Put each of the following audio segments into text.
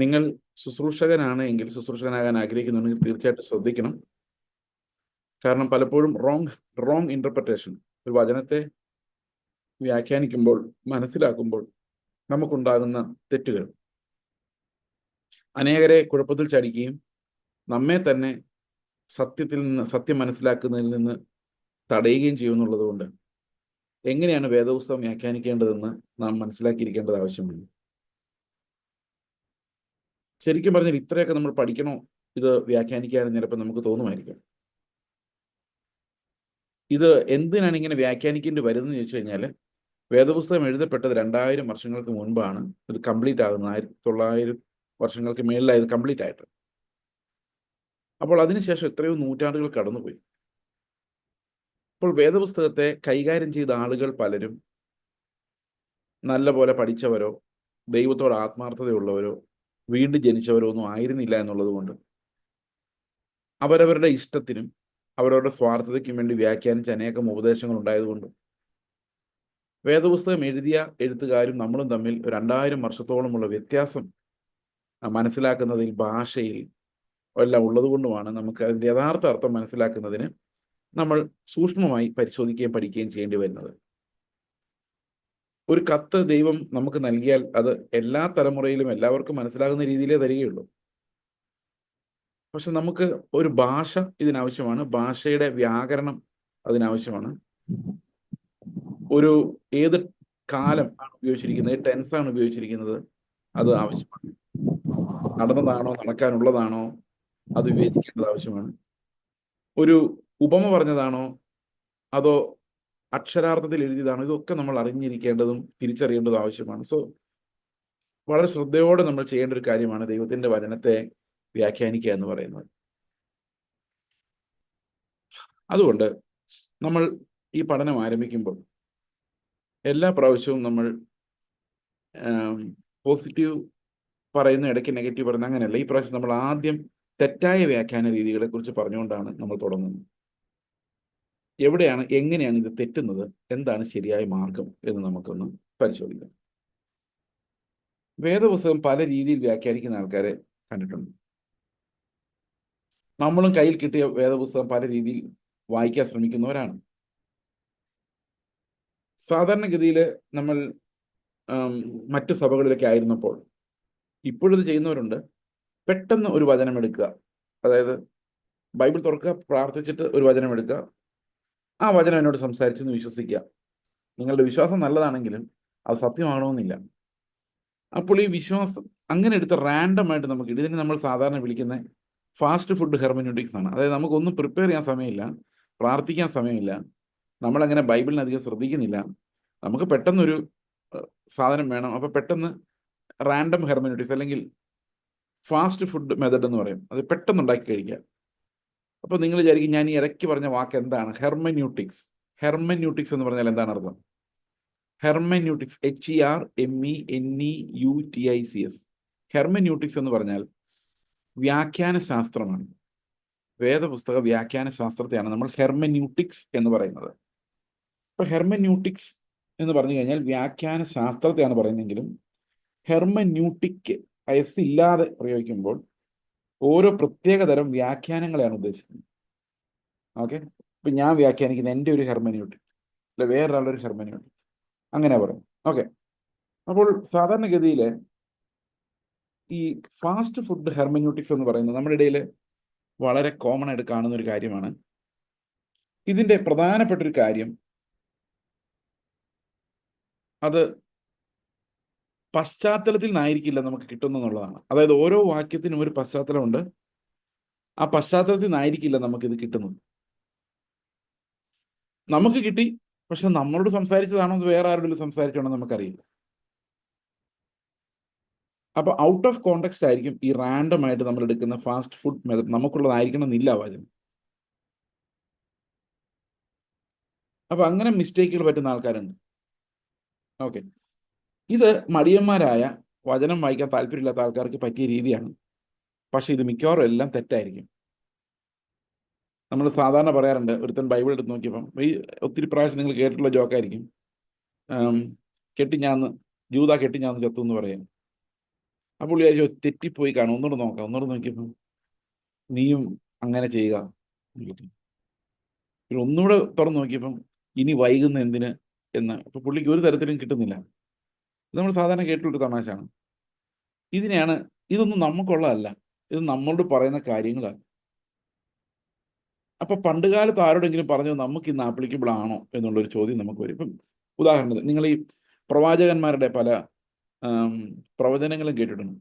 നിങ്ങൾ ശുശ്രൂഷകനാണ് എങ്കിൽ, ശുശ്രൂഷകനാകാൻ ആഗ്രഹിക്കുന്നുണ്ടെങ്കിൽ തീർച്ചയായിട്ടും ശ്രദ്ധിക്കണം. കാരണം പലപ്പോഴും റോങ് ഇന്റർപ്രിട്ടേഷൻ, ഒരു വചനത്തെ വ്യാഖ്യാനിക്കുമ്പോൾ, മനസ്സിലാക്കുമ്പോൾ നമുക്കുണ്ടാകുന്ന തെറ്റുകൾ അനേകരെ കുഴപ്പത്തിൽ ചടിക്കുകയും നമ്മെ തന്നെ സത്യം മനസ്സിലാക്കുന്നതിൽ നിന്ന് തടയുകയും ചെയ്യുമെന്നുള്ളത് കൊണ്ട് എങ്ങനെയാണ് വേദപുസ്തകം വ്യാഖ്യാനിക്കേണ്ടതെന്ന് നാം മനസ്സിലാക്കിയിരിക്കേണ്ടത് ആവശ്യമാണ്. ശരിക്കും പറഞ്ഞാൽ ഇത്രയൊക്കെ നമ്മൾ പഠിക്കണോ ഇത് വ്യാഖ്യാനിക്കാനെന്ന് ചിലപ്പോൾ നമുക്ക് തോന്നുമായിരിക്കും. ഇത് എന്തിനാണ് ഇങ്ങനെ വ്യാഖ്യാനിക്കേണ്ടി വരുന്നതെന്ന് ചോദിച്ചു കഴിഞ്ഞാൽ, വേദപുസ്തകം എഴുതപ്പെട്ടത് 2000 വർഷങ്ങൾക്ക് മുൻപാണ് ഇത് കംപ്ലീറ്റ് ആകുന്നത്. 1900 വർഷങ്ങൾക്ക് മേളിലായത് കംപ്ലീറ്റ് ആയിട്ട്. അപ്പോൾ അതിനുശേഷം എത്രയോ നൂറ്റാണ്ടുകൾ കടന്നുപോയി. അപ്പോൾ വേദപുസ്തകത്തെ കൈകാര്യം ചെയ്ത ആളുകൾ പലരും നല്ല പോലെ പഠിച്ചവരോ ദൈവത്തോട് ആത്മാർത്ഥതയുള്ളവരോ വീണ്ടും ജനിച്ചവരോ ഒന്നും ആയിരുന്നില്ല എന്നുള്ളത് കൊണ്ട് അവരവരുടെ ഇഷ്ടത്തിനും അവരവരുടെ സ്വാർത്ഥതയ്ക്കും വേണ്ടി വ്യാഖ്യാനിച്ച അനേകം ഉപദേശങ്ങൾ ഉണ്ടായതുകൊണ്ടും വേദപുസ്തകം എഴുതിയ എഴുത്തുകാരും നമ്മളും തമ്മിൽ 2000 വർഷത്തോളമുള്ള വ്യത്യാസം മനസ്സിലാക്കുന്നതിൽ, ഭാഷയിൽ എല്ലാം ഉള്ളതുകൊണ്ടുമാണ് നമുക്ക് അതിൻ്റെ യഥാർത്ഥ അർത്ഥം മനസ്സിലാക്കുന്നതിന് നമ്മൾ സൂക്ഷ്മമായി പരിശോധിക്കുകയും പഠിക്കുകയും ചെയ്യേണ്ടി വരുന്നത്. ഒരു കത്ത് ദൈവം നമുക്ക് നൽകിയാൽ അത് എല്ലാ തലമുറയിലും എല്ലാവർക്കും മനസ്സിലാകുന്ന രീതിയിലേ തരികയുള്ളൂ. പക്ഷെ നമുക്ക് ഒരു ഭാഷ ഇതിനാവശ്യമാണ്, ഭാഷയുടെ വ്യാകരണം അതിനാവശ്യമാണ്. ഒരു ഏത് കാലം ആണ് ഉപയോഗിച്ചിരിക്കുന്നത്, ഏത് ടെൻസാണ് ഉപയോഗിച്ചിരിക്കുന്നത്, അത് ആവശ്യമാണ്. നടന്നതാണോ നടക്കാനുള്ളതാണോ അത് വിവേചിക്കേണ്ടത് ആവശ്യമാണ്. ഒരു ഉപമ പറഞ്ഞതാണോ അതോ അക്ഷരാർത്ഥത്തിൽ എഴുതിയതാണോ, ഇതൊക്കെ നമ്മൾ അറിഞ്ഞിരിക്കേണ്ടതും തിരിച്ചറിയേണ്ടതും ആവശ്യമാണ്. സോ വളരെ ശ്രദ്ധയോടെ നമ്മൾ ചെയ്യേണ്ട ഒരു കാര്യമാണ് ദൈവത്തിന്റെ വചനത്തെ വ്യാഖ്യാനിക്കുക എന്ന് പറയുന്നത്. അതുകൊണ്ട് നമ്മൾ ഈ പഠനം ആരംഭിക്കുമ്പോൾ എല്ലാ പ്രാവശ്യവും നമ്മൾ പോസിറ്റീവ് പറയുന്ന ഇടയ്ക്ക് നെഗറ്റീവ് പറയുന്ന അങ്ങനെയല്ല. ഈ പ്രാവശ്യം നമ്മൾ ആദ്യം തെറ്റായ വ്യാഖ്യാന രീതികളെ കുറിച്ച് പറഞ്ഞുകൊണ്ടാണ് നമ്മൾ തുടങ്ങുന്നത്. എവിടെയാണ്, എങ്ങനെയാണ് ഇത് തെറ്റുന്നത്, എന്താണ് ശരിയായ മാർഗം എന്ന് നമുക്കൊന്ന് പരിശോധിക്കാം. വേദപുസ്തകം പല രീതിയിൽ വ്യാഖ്യാനിക്കുന്ന ആൾക്കാരെ കണ്ടിട്ടുണ്ട്. നമ്മളും കയ്യിൽ കിട്ടിയ വേദപുസ്തകം പല രീതിയിൽ വായിക്കാൻ ശ്രമിക്കുന്നവരാണ്. സാധാരണഗതിയിൽ നമ്മൾ മറ്റു സഭകളിലൊക്കെ ആയിരുന്നപ്പോൾ, ഇപ്പോഴിത് ചെയ്യുന്നവരുണ്ട്, പെട്ടെന്ന് ഒരു വചനം എടുക്കുക, അതായത് ബൈബിൾ തുറക്കുക, പ്രാർത്ഥിച്ചിട്ട് ഒരു വചനം എടുക്കുക, ആ വചനം എന്നോട് സംസാരിച്ചെന്ന് വിശ്വസിക്കുക. നിങ്ങളുടെ വിശ്വാസം നല്ലതാണെങ്കിലും അത് സത്യമാകണമെന്നില്ല. അപ്പോൾ ഈ വിശ്വാസം അങ്ങനെ എടുത്ത് റാൻഡമായിട്ട് നമുക്ക് ഇതിന് നമ്മൾ സാധാരണ വിളിക്കുന്ന ഫാസ്റ്റ് ഫുഡ് ഹെർമന്യൂട്ടിക്സ് ആണ്. അതായത് നമുക്കൊന്നും പ്രിപ്പയർ ചെയ്യാൻ സമയമില്ല, പ്രാർത്ഥിക്കാൻ സമയമില്ല, നമ്മളങ്ങനെ ബൈബിളിനെ അധികം ശ്രദ്ധിക്കുന്നില്ല, നമുക്ക് പെട്ടെന്നൊരു സാധനം വേണം, അപ്പോൾ പെട്ടെന്ന് റാൻഡം ഹെർമന്യൂട്ടിക്സ് അല്ലെങ്കിൽ ഫാസ്റ്റ് ഫുഡ് മെത്തഡ് എന്ന് പറയും, അത് പെട്ടെന്ന് ഉണ്ടാക്കി കഴിക്കുക. അപ്പോൾ നിങ്ങൾ വിചാരിക്കും ഞാൻ ഈ ഇടയ്ക്ക് പറഞ്ഞ വാക്ക് എന്താണ്? ഹെർമന്യൂട്ടിക്സ്. ഹെർമന്യൂട്ടിക്സ് എന്ന് പറഞ്ഞാൽ എന്താണ് അർത്ഥം? Hermeneutics, HERMENEUTICS. ഹെർമന്യൂട്ടിക്സ് എന്ന് പറഞ്ഞാൽ വ്യാഖ്യാന ശാസ്ത്രമാണ്. വേദപുസ്തക വ്യാഖ്യാന ശാസ്ത്രത്തെയാണ് നമ്മൾ ഹെർമന്യൂട്ടിക്സ് എന്ന് പറയുന്നത്. ഇപ്പൊ ഹെർമന്യൂട്ടിക്സ് എന്ന് പറഞ്ഞു കഴിഞ്ഞാൽ വ്യാഖ്യാന ശാസ്ത്രത്തെയാണ് പറയുന്നതെങ്കിലും ഹെർമന്യൂട്ടിക് എസ് ഇല്ലാതെ പ്രയോഗിക്കുമ്പോൾ ഓരോ പ്രത്യേക തരം വ്യാഖ്യാനങ്ങളെയാണ് ഉദ്ദേശിക്കുന്നത്. ഓക്കെ, ഇപ്പൊ ഞാൻ വ്യാഖ്യാനിക്കുന്ന എൻ്റെ ഒരു ഹെർമന്യൂട്ടിക്, അല്ല വേറൊരാളുടെ ഒരു ഹെർമന്യൂട്ടിക്, അങ്ങനെ പറയും. ഓക്കെ, അപ്പോൾ സാധാരണഗതിയിൽ ഈ ഫാസ്റ്റ് ഫുഡ് ഹെർമന്യൂട്ടിക്സ് എന്ന് പറയുന്നത് നമ്മുടെ ഇടയിൽ വളരെ കോമൺ ആയിട്ട് കാണുന്ന ഒരു കാര്യമാണ്. ഇതിന്റെ പ്രധാനപ്പെട്ട ഒരു കാര്യം അത് പശ്ചാത്തലത്തിൽ നിന്നായിരിക്കില്ല നമുക്ക് കിട്ടുന്നതെന്നുള്ളതാണ്. അതായത് ഓരോ വാക്യത്തിനും ഒരു പശ്ചാത്തലമുണ്ട്, ആ പശ്ചാത്തലത്തിൽ നിന്നായിരിക്കില്ല നമുക്കിത് കിട്ടുന്നത്. നമുക്ക് കിട്ടി, പക്ഷെ നമ്മളോട് സംസാരിച്ചതാണോ അത് വേറെ ആരോടും സംസാരിച്ചോണോ നമുക്കറിയില്ല. അപ്പൊ ഔട്ട് ഓഫ് കോണ്ടെക്സ്റ്റ് ആയിരിക്കും ഈ റാൻഡം ആയിട്ട് നമ്മൾ എടുക്കുന്ന ഫാസ്റ്റ് ഫുഡ് മെത്തഡ്. നമുക്കുള്ളതായിരിക്കണം എന്നില്ല വചനം. അപ്പൊ അങ്ങനെ മിസ്റ്റേക്കുകൾ പറ്റുന്ന ആൾക്കാരുണ്ട്. ഓക്കെ, ഇത് മടിയന്മാരായ വചനം വായിക്കാൻ താല്പര്യമില്ലാത്ത ആൾക്കാർക്ക് പറ്റിയ രീതിയാണ്. പക്ഷെ ഇത് മിക്കവാറും എല്ലാം തെറ്റായിരിക്കും. നമ്മൾ സാധാരണ പറയാറുണ്ട്, ഒരുത്തൻ ബൈബിൾ എടുത്ത് നോക്കിയപ്പം, ഈ ഒത്തിരി പ്രാവശ്യം നിങ്ങൾ കേട്ടിട്ടുള്ള ജോക്കായിരിക്കും, കെട്ടിഞ്ഞാന്ന് ജൂത കെട്ടിഞ്ഞാന്ന് ചത്തു എന്ന് പറയാം. ആ പുള്ളി വിചാരിച്ചു തെറ്റിപ്പോയി കാണും, ഒന്നുകൂടെ നോക്കാം. ഒന്നുകൂടെ നോക്കിയപ്പോൾ നീയും അങ്ങനെ ചെയ്യുക. പിന്നെ ഒന്നുകൂടെ തുറന്നു നോക്കിയപ്പം ഇനി വൈകുന്ന എന്തിന് എന്ന്. അപ്പൊ പുള്ളിക്ക് ഒരു തരത്തിലും കിട്ടുന്നില്ല. ഇത് നമ്മൾ സാധാരണ കേട്ടിട്ടൊരു തമാശയാണ്. ഇതിനെയാണ്, ഇതൊന്നും നമുക്കുള്ളതല്ല, ഇത് നമ്മളോട് പറയുന്ന കാര്യങ്ങളാണ്. അപ്പൊ പണ്ട് കാലത്ത് ആരോടെങ്കിലും പറഞ്ഞു നമുക്ക് ഇന്ന് ആപ്ലിക്കബിൾ ആണോ എന്നുള്ളൊരു ചോദ്യം നമുക്ക് വരും. ഇപ്പം ഉദാഹരണത്തിന് നിങ്ങൾ ഈ പ്രവാചകന്മാരുടെ പല പ്രവചനങ്ങളും കേട്ടിട്ടുണ്ട്.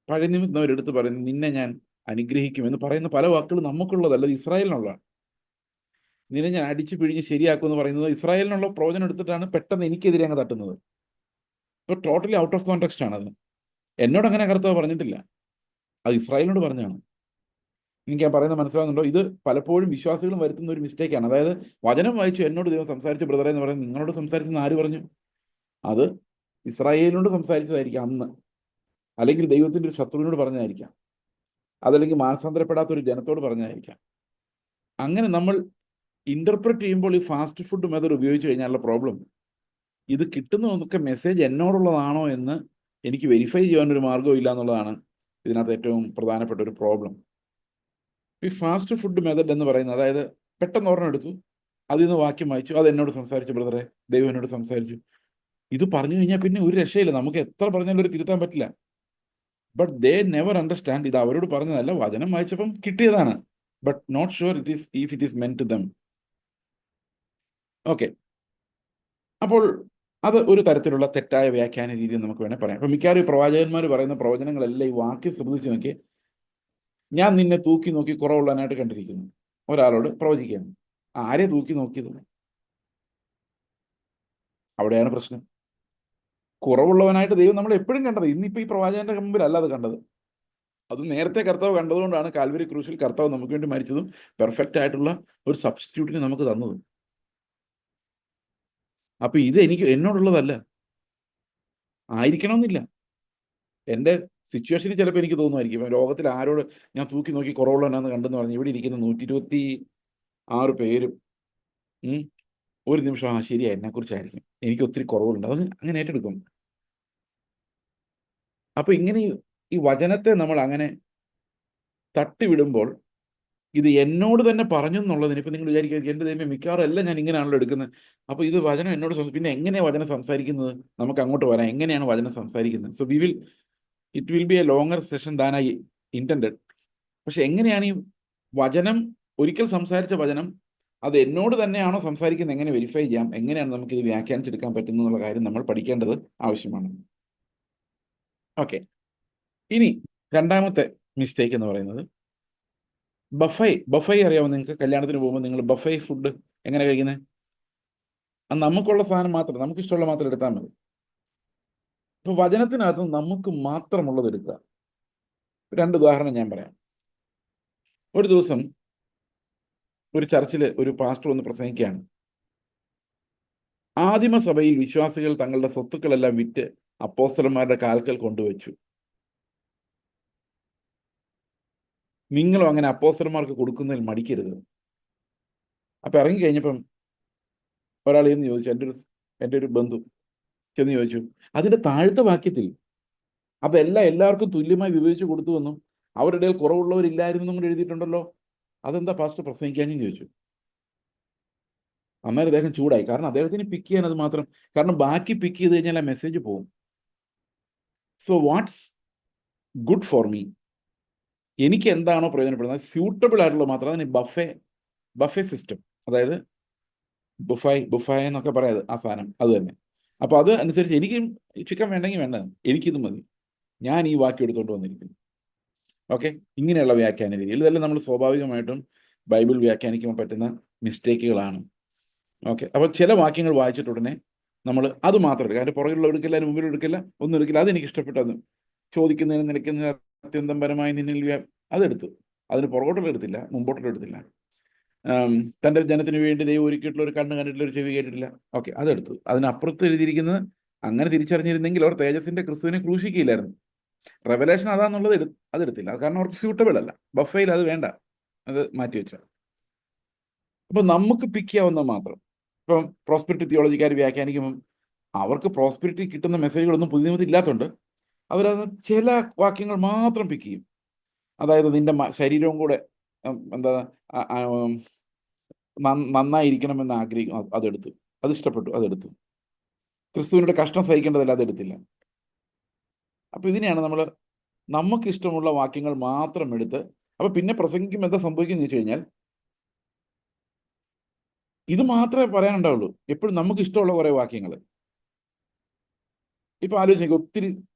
പഴയ നിമിത്തം അവരെടുത്ത് പറയുന്നത് നിന്നെ ഞാൻ അനുഗ്രഹിക്കും എന്ന് പറയുന്ന പല വാക്കുകൾ നമുക്കുള്ളതല്ല, ഇത് ഇസ്രായേലിനുള്ളതാണ്. നിന്നെ ഞാൻ അടിച്ചു പിഴിഞ്ഞ് ശരിയാക്കും എന്ന് പറയുന്നത് ഇസ്രായേലിനുള്ള പ്രവചനം എടുത്തിട്ടാണ് പെട്ടെന്ന് എനിക്കെതിരെ അങ്ങ് തട്ടുന്നത്. ഇപ്പൊ ടോട്ടലി ഔട്ട് ഓഫ് കോണ്ടെക്സ്റ്റ് ആണത്. എന്നോട് അങ്ങനെ കർത്താവ് പറഞ്ഞിട്ടില്ല, അത് ഇസ്രായേലിനോട് പറഞ്ഞാണ്. എനിക്ക് ഞാൻ പറയുന്നത് മനസ്സിലാകുന്നുണ്ടോ? ഇത് പലപ്പോഴും വിശ്വാസികളും വരുത്തുന്ന ഒരു മിസ്റ്റേക്കാണ്. അതായത് വചനം വായിച്ചു എന്നോട് ദൈവം സംസാരിച്ച ബ്രദറെ എന്ന് പറയുന്നത് നിങ്ങളോട് സംസാരിച്ചെന്ന് ആര് പറഞ്ഞു? അത് ഇസ്രായേലിനോട് സംസാരിച്ചതായിരിക്കാം അന്ന്, അല്ലെങ്കിൽ ദൈവത്തിന്റെ ഒരു ശത്രുവിനോട് പറഞ്ഞതായിരിക്കാം, അതല്ലെങ്കിൽ മാനസാന്തരപ്പെടാത്ത ഒരു ജനത്തോട് പറഞ്ഞതായിരിക്കാം. അങ്ങനെ നമ്മൾ ഇന്റർപ്രറ്റ് ചെയ്യുമ്പോൾ ഈ ഫാസ്റ്റ് ഫുഡ് മെത്തേഡ് ഉപയോഗിച്ച് കഴിഞ്ഞാലുള്ള പ്രോബ്ലം, ഇത് കിട്ടുന്നതൊക്കെ മെസ്സേജ് എന്നോടുള്ളതാണോ എന്ന് എനിക്ക് വെരിഫൈ ചെയ്യാനൊരു മാർഗ്ഗവും ഇല്ല എന്നുള്ളതാണ് ഇതിനകത്ത് ഏറ്റവും പ്രധാനപ്പെട്ട ഒരു പ്രോബ്ലം. ഈ ഫാസ്റ്റ് ഫുഡ് മെത്തേഡ് എന്ന് പറയുന്നത്, അതായത് പെട്ടെന്ന് ഓർമ്മ എടുത്തു, അതിൽ നിന്ന് വാക്യം വായിച്ചു, അത് എന്നോട് സംസാരിച്ചു ബ്രദറെ, ദൈവം എന്നോട് സംസാരിച്ചു. ഇത് പറഞ്ഞു കഴിഞ്ഞാൽ പിന്നെ ഒരു രക്ഷയില്ല, നമുക്ക് എത്ര പറഞ്ഞാലും ഒരു തിരുത്താൻ പറ്റില്ല. ബട്ട് ദേ നെവർ അണ്ടർസ്റ്റാൻഡ്, ഇത് അവരോട് പറഞ്ഞതല്ല, വചനം വായിച്ചപ്പം കിട്ടിയതാണ്. But not sure it is if it is meant to them. Okay, അപ്പോൾ അത് ഒരു തരത്തിലുള്ള തെറ്റായ വ്യാഖ്യാന രീതി നമുക്ക് വേണേൽ പറയാം. അപ്പൊ മിക്കവാറും പ്രവാചകന്മാർ പറയുന്ന പ്രവചനങ്ങളെല്ലാം ഈ വാക്യം ശ്രദ്ധിച്ച് നോക്കി, ഞാൻ നിന്നെ തൂക്കി നോക്കി കുറവുള്ളവനായിട്ട് കണ്ടിരിക്കുന്നു, ഒരാളോട് പ്രവചിക്കുകയാണ്. ആരെ തൂക്കി നോക്കിയത്? അവിടെയാണ് പ്രശ്നം. കുറവുള്ളവനായിട്ട് ദൈവം നമ്മൾ എപ്പോഴും കണ്ടത്, ഇന്നിപ്പോ ഈ പ്രവാചകന്റെ മുമ്പിലല്ല അത് കണ്ടത്. അത് നേരത്തെ കർത്താവ് കണ്ടതുകൊണ്ടാണ് കാൽവരി ക്രൂശിൽ കർത്താവ് നമുക്ക് വേണ്ടി മരിച്ചതും പെർഫെക്റ്റ് ആയിട്ടുള്ള ഒരു സബ്സ്റ്റിറ്റ്യൂട്ടിനെ നമുക്ക് തന്നതും. അപ്പൊ ഇത് എനിക്ക് എന്നോടുള്ളതല്ല, ആയിരിക്കണമെന്നില്ല. എൻ്റെ സിറ്റുവേഷനിൽ ചിലപ്പോൾ എനിക്ക് തോന്നുമായിരിക്കും, ലോകത്തിൽ ആരോട് ഞാൻ തൂക്കി നോക്കി കുറവുള്ളവനാന്ന് കണ്ടെന്ന് പറഞ്ഞു ഇവിടെ ഇരിക്കുന്ന 126 പേരും ഒരു നിമിഷം ആ ശരിയാ എന്നെക്കുറിച്ചായിരിക്കും, എനിക്ക് ഒത്തിരി കുറവുണ്ട്, അത് അങ്ങനെ ഏറ്റെടുക്കും. അപ്പൊ ഇങ്ങനെ ഈ വചനത്തെ നമ്മൾ അങ്ങനെ തട്ടിവിടുമ്പോൾ ഇത് എന്നോട് തന്നെ പറഞ്ഞു എന്നുള്ളതിന് ഇപ്പൊ നിങ്ങൾ വിചാരിക്കുക എൻ്റെ ദൈവമേ മിക്കവാറും എല്ലാം ഞാൻ ഇങ്ങനെയാണല്ലോ എടുക്കുന്നത്, അപ്പൊ ഇത് വചനം എന്നോട് പിന്നെ എങ്ങനെയാണ് വചനം സംസാരിക്കുന്നത്? നമുക്ക് അങ്ങോട്ട് വരാം, എങ്ങനെയാണ് വചനം സംസാരിക്കുന്നത്. So it will be A longer session than I intended. പക്ഷെ എങ്ങനെയാണ് ഈ വചനം, ഒരിക്കൽ സംസാരിച്ച വചനം അത് എന്നോട് തന്നെയാണോ സംസാരിക്കുന്നത്, എങ്ങനെ വെരിഫൈ ചെയ്യാം, എങ്ങനെയാണ് നമുക്ക് ഇത് വ്യാഖ്യാനിച്ചെടുക്കാൻ പറ്റുന്നത് എന്നുള്ള കാര്യം നമ്മൾ പഠിക്കേണ്ടത് ആവശ്യമാണ്. ഓക്കെ, ഇനി രണ്ടാമത്തെ മിസ്റ്റേക്ക് എന്ന് പറയുന്നത് ബഫൈ അറിയാമോ നിങ്ങൾക്ക്? കല്യാണത്തിന് പോകുമ്പോൾ നിങ്ങൾ ബഫൈ ഫുഡ് എങ്ങനെ കഴിക്കുന്നത്? നമുക്കുള്ള സാധനം മാത്രം, നമുക്ക് ഇഷ്ടമുള്ള മാത്രം എടുത്താൽ മതി. ഇപ്പൊ വചനത്തിനകത്ത് നമുക്ക് മാത്രമുള്ളത് എടുക്കുക. 2 ഉദാഹരണം ഞാൻ പറയാം. ഒരു ദിവസം ഒരു ചർച്ചിൽ ഒരു പാസ്റ്റർ വന്ന് പ്രസംഗിക്കുകയാണ്. ആദിമസഭയിൽ വിശ്വാസികൾ തങ്ങളുടെ സ്വത്തുക്കളെല്ലാം വിറ്റ് അപ്പോസ്തലന്മാരുടെ കാൽക്കൽ കൊണ്ടുവച്ചു. നിങ്ങളും അങ്ങനെ അപ്പോസ്തലന്മാർക്ക് കൊടുക്കുന്നതിൽ മടിക്കരുത്. അപ്പൊ ഇറങ്ങി കഴിഞ്ഞപ്പം ഒരാൾ ചെന്ന് ചോദിച്ചു, എൻ്റെ ഒരു ബന്ധു ചെന്ന് ചോദിച്ചു, അതിന്റെ താഴത്തെ വാക്യത്തിൽ അപ്പൊ എല്ലാവർക്കും തുല്യമായി വിഭജിച്ച് കൊടുത്തു എന്നും അവരുടെ ഇടയിൽ കുറവുള്ളവരില്ലായിരുന്നു കൂടെ എഴുതിയിട്ടുണ്ടല്ലോ, അതെന്താ പാസ്റ്റർ പ്രസംഗിക്കാനും ചോദിച്ചു. അന്നേരം അദ്ദേഹം ചൂടായി, കാരണം അദ്ദേഹത്തിന് പിക്ക് ചെയ്യാൻ അത് മാത്രം, കാരണം ബാക്കി പിക്ക് ചെയ്ത് കഴിഞ്ഞാൽ ആ മെസ്സേജ് പോകും. So what's good for me, എനിക്ക് എന്താണോ പ്രയോജനപ്പെടുന്നത് സ്യൂട്ടബിൾ ആയിട്ടുള്ളത് മാത്രം. അതിന് ബഫേ സിസ്റ്റം, അതായത് ബുഫായ് എന്നൊക്കെ പറയാത് ആ സാധനം അത് തന്നെ. അപ്പൊ അത് അനുസരിച്ച് എനിക്കും ചിക്കൻ വേണ്ടെങ്കിൽ വേണ്ട, എനിക്കിത് മതി, ഞാൻ ഈ വാക്യം എടുത്തുകൊണ്ട് വന്നിരിക്കുന്നു. ഓക്കെ, ഇങ്ങനെയുള്ള വ്യാഖ്യാന രീതിയിൽ ഇതെല്ലാം നമ്മൾ സ്വാഭാവികമായിട്ടും ബൈബിൾ വ്യാഖ്യാനിക്കുമ്പോൾ പറ്റുന്ന മിസ്റ്റേക്കുകളാണ്. ഓക്കെ, അപ്പൊ ചില വാക്യങ്ങൾ വായിച്ചിട്ട് ഉടനെ നമ്മൾ അത് മാത്രം എടുക്കുക, അതിന്റെ പുറകിലുള്ള എടുക്കില്ല, അതിന് മുമ്പിൽ എടുക്കില്ല, ഒന്നും എടുക്കില്ല. അതെനിക്ക് ഇഷ്ടപ്പെട്ടത് ചോദിക്കുന്നതിന് നിൽക്കുന്ന അത്യന്തം പരമായി നിന്നിൽ അതെടുത്തു, അതിന് പുറകോട്ടുള്ള എടുത്തില്ല, മുമ്പോട്ടുള്ള എടുത്തില്ല. തൻ്റെ ജനത്തിന് വേണ്ടി ദൈവം ഒരുക്കിയിട്ടുള്ള ഒരു കണ്ണ് കണ്ടിട്ടില്ല, ഒരു ചെവി കേട്ടിട്ടില്ല, ഓക്കെ അതെടുത്തു. അതിനപ്പുറത്ത് എഴുതിയിരിക്കുന്നത് അങ്ങനെ തിരിച്ചറിഞ്ഞിരുന്നെങ്കിൽ അവർ തേജസ്സിന്റെ ക്രിസ്തുവിനെ ക്രൂശിക്കില്ലായിരുന്നു. റെവലേഷൻ അതാന്നുള്ളത് അതെടുത്തില്ല, അത് കാരണം അവർക്ക് സ്യൂട്ടബിൾ അല്ല, ബഫയിൽ അത് വേണ്ട, അത് മാറ്റിവെച്ച. അപ്പൊ നമുക്ക് പിക്ക് ചെയ്യാവുന്ന മാത്രം. ഇപ്പം പ്രോസ്പെരിറ്റി തിയോളജിക്കാർ വ്യാഖ്യാനിക്കുമ്പം അവർക്ക് പ്രോസ്പെരിറ്റി കിട്ടുന്ന മെസ്സേജുകളൊന്നും പുതിയ ഇല്ലാത്തതുകൊണ്ട് അവരത് ചില വാക്യങ്ങൾ മാത്രം പിക്ക് ചെയ്യും. അതായത് നിന്റെ ശരീരവും കൂടെ എന്താ നന്നായിരിക്കണമെന്ന് ആഗ്രഹിക്കും, അതെടുത്തു. അത് ഇഷ്ടപ്പെട്ടു, അതെടുത്തു. ക്രിസ്തുവിനോട് കഷ്ടം സഹിക്കേണ്ടതല്ല, അതെടുത്തില്ല. അപ്പൊ ഇതിനെയാണ് നമുക്ക് ഇഷ്ടമുള്ള വാക്യങ്ങൾ മാത്രം എടുത്ത്, അപ്പൊ പിന്നെ പ്രസംഗിക്കുമ്പോൾ എന്താ സംഭവിക്കുന്നത് വെച്ച് കഴിഞ്ഞാൽ ഇത് മാത്രമേ പറയാനുണ്ടാവുള്ളൂ. എപ്പോഴും നമുക്ക് ഇഷ്ടമുള്ള കുറെ വാക്യങ്ങൾ. ഇപ്പൊ ആലോചിക്കുക, ഒത്തിരി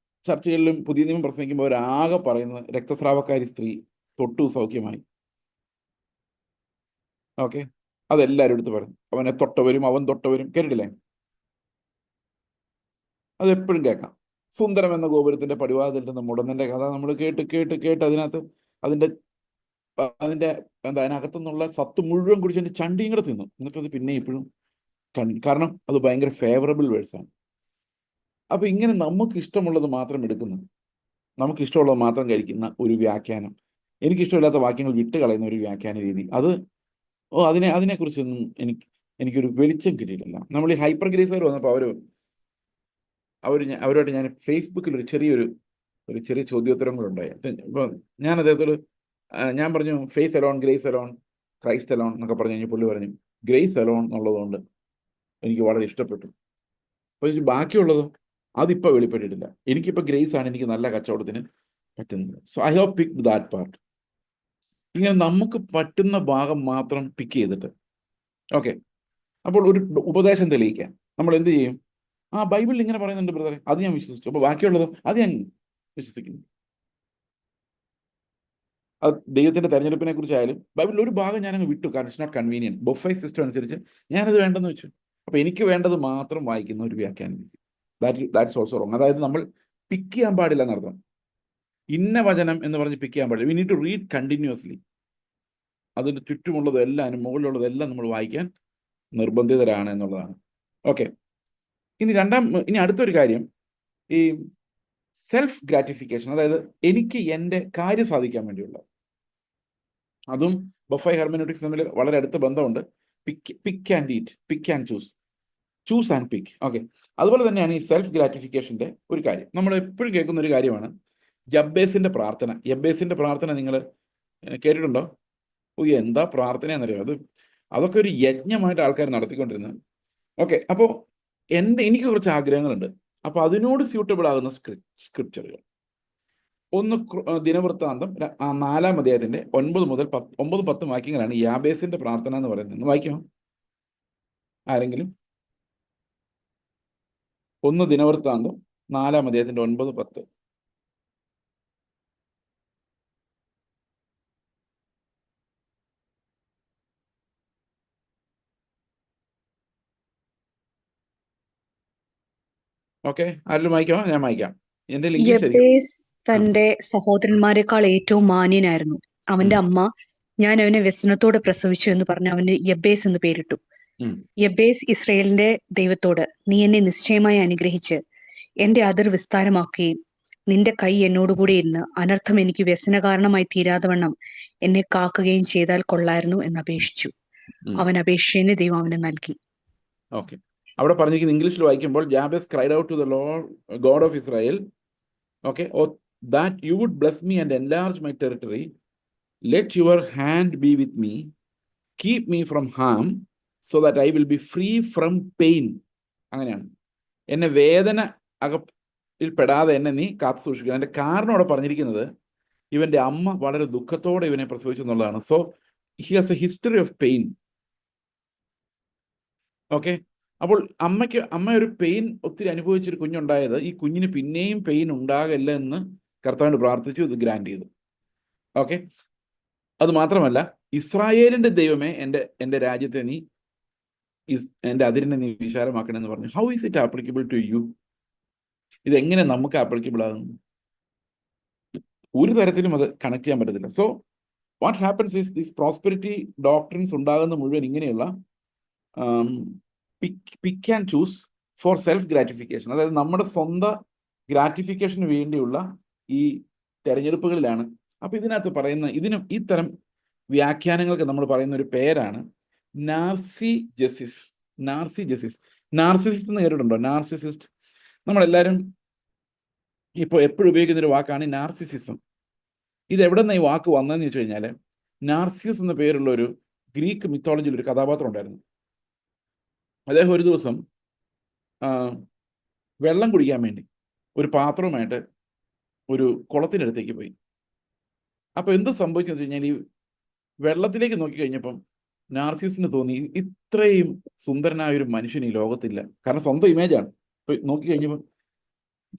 ചർച്ചകളിലും പുതിയ നിയമം പ്രസംഗിക്കുമ്പോൾ അവരാകെ പറയുന്നത് രക്തസ്രാവക്കാരി സ്ത്രീ തൊട്ടു സൗഖ്യമായി. ഓക്കെ, അതെല്ലാവരും എടുത്ത് പറയും. അവനെ തൊട്ടവരും അവൻ തൊട്ടവരും, കേട്ടിട്ടില്ലേ? അതെപ്പോഴും കേൾക്കാം. സുന്ദരം എന്ന ഗോപുരത്തിന്റെ പടിവാതിൽ നിന്ന് മുടന്തന്റെ കഥ നമ്മൾ കേട്ട് കേട്ട് കേട്ട് അതിനകത്ത് അതിന്റെ അതിനകത്തു നിന്നുള്ള സത്ത് മുഴുവൻ കുടിച്ച് ചണ്ടിയും കൂടെ തിന്നു. എന്നിട്ടത് പിന്നെ ഇപ്പോഴും കാരണം അത് ഭയങ്കര ഫേവറബിൾ വേഴ്സാണ്. അപ്പൊ ഇങ്ങനെ നമുക്ക് ഇഷ്ടമുള്ളത് മാത്രം എടുക്കുന്നു, നമുക്ക് ഇഷ്ടമുള്ളത് മാത്രം കഴിക്കുന്ന ഒരു വ്യാഖ്യാനം, എനിക്കിഷ്ടമില്ലാത്ത വാക്യങ്ങൾ വിട്ട് കളയുന്ന ഒരു വ്യാഖ്യാന രീതി, അതിനെക്കുറിച്ചൊന്നും എനിക്കൊരു വെളിച്ചം കിട്ടിയിട്ടില്ല. നമ്മൾ ഈ ഹൈപ്പർ ഗ്രേസുകാർ വന്നപ്പോൾ അവരുമായിട്ട് ഞാൻ ഫേസ്ബുക്കിൽ ഒരു ചെറിയ ചോദ്യോത്തരം കൂടെ ഉണ്ടായി. ഇപ്പൊ ഞാൻ അദ്ദേഹത്തോട് ഞാൻ പറഞ്ഞു faith alone, grace alone, Christ alone എന്നൊക്കെ പറഞ്ഞു കഴിഞ്ഞാൽ പുള്ളി പറഞ്ഞു ഗ്രേസ് അലോൺ എന്നുള്ളതുകൊണ്ട് എനിക്ക് വളരെ ഇഷ്ടപ്പെട്ടു. അപ്പൊ ബാക്കിയുള്ളതോ അതിപ്പോൾ വെളിപ്പെട്ടിട്ടില്ല. എനിക്കിപ്പോൾ ഗ്രേസ് ആണ് എനിക്ക് നല്ല കച്ചവടത്തിന് പറ്റുന്നത്. So I have picked that part. ഇങ്ങനെ നമുക്ക് പറ്റുന്ന ഭാഗം മാത്രം പിക്ക് ചെയ്തിട്ട്, ഓക്കെ, അപ്പോൾ ഒരു ഉപദേശം തെളിയിക്കാൻ നമ്മൾ എന്ത് ചെയ്യും? ബൈബിളിൽ ഇങ്ങനെ പറയുന്നുണ്ട് ബ്രദറെ, അത് ഞാൻ വിശ്വസിച്ചു, അപ്പോൾ ബാക്കിയുള്ളതോ അത് ഞാൻ വിശ്വസിക്കുന്നു. അത് ദൈവത്തിന്റെ തെരഞ്ഞെടുപ്പിനെ കുറിച്ചായാലും ബൈബിളിൽ ഒരു ഭാഗം ഞാനങ്ങ് വിട്ടു, കാരണം it's not convenient. Buffet system അനുസരിച്ച് ഞാനത് വേണ്ടെന്ന് വെച്ചു. അപ്പൊ എനിക്ക് വേണ്ടത് മാത്രം വായിക്കുന്ന ഒരു വ്യാഖ്യാനം. That's also wrong. അതായത് നമ്മൾ പിക്ക് ചെയ്യാൻ പാടില്ല എന്നർത്ഥം. ഇന്ന വചനം എന്ന് പറഞ്ഞ് പിക്ക് ചെയ്യാൻ പാടില്ല. We need to read continuously. അതിന് ചുറ്റുമുള്ളതെല്ലാം, അതിന് മുകളിലുള്ളതെല്ലാം നമ്മൾ വായിക്കാൻ നിർബന്ധിതരാണ് എന്നുള്ളതാണ്. ഓക്കെ, ഇനി അടുത്തൊരു കാര്യം, ഈ സെൽഫ് ഗ്രാറ്റിഫിക്കേഷൻ. അതായത് എനിക്ക് എൻ്റെ കാര്യം സാധിക്കാൻ വേണ്ടിയുള്ള, അതും ബൊഫേ ഹെർമെനോട്ടിക്സ് തമ്മിൽ വളരെ അടുത്ത ബന്ധമുണ്ട്. പിക്ക് and eat, pick and choose and pick. Okay, അതുപോലെ തന്നെയാണ് ഈ സെൽഫ് ഗ്രാറ്റിഫിക്കേഷന്റെ ഒരു കാര്യം. നമ്മൾ എപ്പോഴും കേൾക്കുന്ന ഒരു കാര്യമാണ് യബ്ബേസിന്റെ പ്രാർത്ഥന. യബ്ബേസിന്റെ പ്രാർത്ഥന നിങ്ങൾ കേട്ടിട്ടുണ്ടോ? എന്താ പ്രാർത്ഥനയെന്നറിയാം. അതൊക്കെ ഒരു യജ്ഞമായിട്ട് ആൾക്കാർ നടത്തിക്കൊണ്ടിരുന്നത്. ഓക്കെ, അപ്പോൾ എനിക്ക് കുറച്ച് ആഗ്രഹങ്ങളുണ്ട്. അപ്പൊ അതിനോട് സ്യൂട്ടബിൾ ആകുന്ന സ്ക്രിപ്ചറുകൾ, ഒന്ന് ദിനവൃത്താന്തം 4-ാം അധ്യായത്തിന്റെ 9 മുതൽ 9-10 വാക്യങ്ങളാണ് യാബേസിന്റെ പ്രാർത്ഥന എന്ന് പറയുന്നത്. വായിക്കാം ആരെങ്കിലും? ഒന്ന് ദിനവൃത്താന്തം 4-ാം അധ്യായത്തിന്റെ 9-10. ഓക്കെ, ആരെങ്കിലും വായിക്കാമോ? ഞാൻ വായിക്കാം. എന്റെ യബ്ബേസ് തന്റെ സഹോദരന്മാരെക്കാൾ ഏറ്റവും മാന്യനായിരുന്നു. അവന്റെ അമ്മ, ഞാൻ അവനെ വ്യസനത്തോടെ പ്രസവിച്ചു എന്ന് പറഞ്ഞ് അവന് യബ്ബേസ് എന്ന് പേരിട്ടു. യബ്ബേസ് ഇസ്രയേലിന്റെ ദൈവത്തോട്, നീ എന്നെ നിശ്ചയമായി അനുഗ്രഹിച്ച് എന്റെ അതിർ വിസ്താരമാക്കുകയും നിന്റെ കൈ എന്നോടുകൂടി ഇരുന്ന് അനർത്ഥം എനിക്ക് വ്യസന കാരണമായി തീരാതെ വണ്ണം എന്നെ കാക്കുകയും ചെയ്താൽ കൊള്ളായിരുന്നു എന്ന് അപേക്ഷിച്ചു. അവൻ അപേക്ഷിച്ചതിന് ദൈവം അവന് നൽകി. ഓക്കെ, അവിടെ പറഞ്ഞിരിക്കുന്ന ഇംഗ്ലീഷിൽ വായിക്കുമ്പോൾ Jabez cried out to the Lord God of Israel, okay, that you would bless me and enlarge my territory, let your hand be with me, keep me from harm so that I will be free from pain. അങ്ങനെയാണ്, എന്നെ വേദന പെടാതെ എന്നെ നീ കാത്തു സൂക്ഷിക്കുക. അതിന്റെ കാരണം അവിടെ പറഞ്ഞിരിക്കുന്നത് ഇവന്റെ അമ്മ വളരെ ദുഃഖത്തോടെ ഇവനെ പ്രസവിച്ചു എന്നുള്ളതാണ്. So he has A history of pain. Okay, അപ്പോൾ അമ്മ ഒരു പെയിൻ ഒത്തിരി അനുഭവിച്ചൊരു കുഞ്ഞുണ്ടായത്, ഈ കുഞ്ഞിന് പിന്നെയും പെയിൻ ഉണ്ടാകില്ല എന്ന് കർത്താവിനോട് പ്രാർത്ഥിച്ചു, ഇത് ഗ്രാൻഡ് ചെയ്തു. ഓക്കെ, അത് മാത്രമല്ല, ഇസ്രായേലിന്റെ ദൈവമേ, എൻ്റെ രാജ്യത്തെ നീ, എൻ്റെ അതിരിനെ നീ വിശാലമാക്കണമെന്ന് പറഞ്ഞു. How is it applicable to you? ഇതെങ്ങനെ നമുക്ക് ആപ്ലിക്കബിൾ ആകുന്നു? ഒരു തരത്തിലും അത് കണക്ട് ചെയ്യാൻ പറ്റത്തില്ല. So what happens is these prosperity doctrines ഉണ്ടാകുന്ന മുഴുവൻ ഇങ്ങനെയുള്ള പിക്ക് and choose for self gratification. അതായത് നമ്മുടെ സ്വന്തം ഗ്രാറ്റിഫിക്കേഷന് വേണ്ടിയുള്ള ഈ തെരഞ്ഞെടുപ്പുകളിലാണ്. അപ്പൊ ഇതിനകത്ത് പറയുന്ന ഈ തരം വ്യാഖ്യാനങ്ങൾക്ക് നമ്മൾ പറയുന്ന ഒരു പേരാണ് നാർസിജസിസ്. നാർസിസിസ്റ്റ് എന്ന് കേട്ടിട്ടുണ്ടോ? നാർസിസിസ്റ്റ് നമ്മളെല്ലാവരും ഇപ്പോൾ എപ്പോഴും ഉപയോഗിക്കുന്ന ഒരു വാക്കാണ് നാർസിസിസം. ഇത് എവിടെ നിന്ന് ഈ വാക്ക് വന്നതെന്ന് വെച്ച് കഴിഞ്ഞാൽ, നാർസിയസ് എന്ന പേരുള്ള ഒരു ഗ്രീക്ക് മിത്തോളജിയിൽ ഒരു കഥാപാത്രം ഉണ്ടായിരുന്നു. അദ്ദേഹം ഒരു ദിവസം വെള്ളം കുടിക്കാൻ വേണ്ടി ഒരു പാത്രവുമായിട്ട് ഒരു കുളത്തിനടുത്തേക്ക് പോയി. അപ്പോൾ എന്ത് സംഭവിച്ചെന്ന് വെച്ച് കഴിഞ്ഞാൽ, ഈ വെള്ളത്തിലേക്ക് നോക്കിക്കഴിഞ്ഞപ്പം നാർസിയസിന് തോന്നി ഇത്രയും സുന്ദരനായ ഒരു മനുഷ്യൻ ഈ ലോകത്തില്ല. കാരണം സ്വന്തം ഇമേജാണ്. ഇപ്പോൾ നോക്കിക്കഴിഞ്ഞപ്പോൾ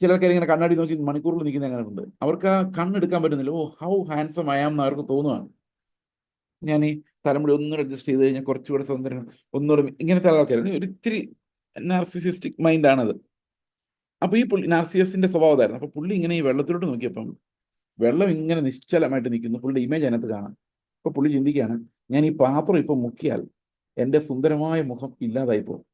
ചിലർക്കാർ ഇങ്ങനെ കണ്ണാടി നോക്കി മണിക്കൂറിൽ നിൽക്കുന്ന അങ്ങനെ ഉണ്ട്. അവർക്ക് ആ കണ്ണെടുക്കാൻ പറ്റുന്നില്ല. ഓ, ഹൗ ഹാൻസം ഐ ആം എന്ന് അവർക്ക് തോന്നുകയാണ്. ഞാൻ ഈ തലമുടി ഒന്നുകൂടെ അഡ്ജസ്റ്റ് ചെയ്ത് കഴിഞ്ഞാൽ കുറച്ചുകൂടെ സുന്ദരൻ, ഒന്നുകൂടെ ഇങ്ങനത്തെ ആൾക്കാർ ഒരു ഇത്തിരി നാർസിസിസ്റ്റിക് മൈൻഡാണത്. അപ്പോൾ ഈ പുള്ളി നാർസിയസിന്റെ സ്വഭാവം അതായിരുന്നു. അപ്പോൾ പുള്ളി ഇങ്ങനെ ഈ വെള്ളത്തിലോട്ട് നോക്കിയപ്പം വെള്ളം ഇങ്ങനെ നിശ്ചലമായിട്ട് നിൽക്കുന്നു. പുള്ളിയുടെ ഇമേജ് അതിനകത്ത് കാണാം. അപ്പോൾ പുള്ളി ചിന്തിക്കുകയാണ്, ഞാൻ ഈ പാത്രം ഇപ്പം മുക്കിയാൽ എൻ്റെ സുന്ദരമായ മുഖം ഇല്ലാതായി പോകും.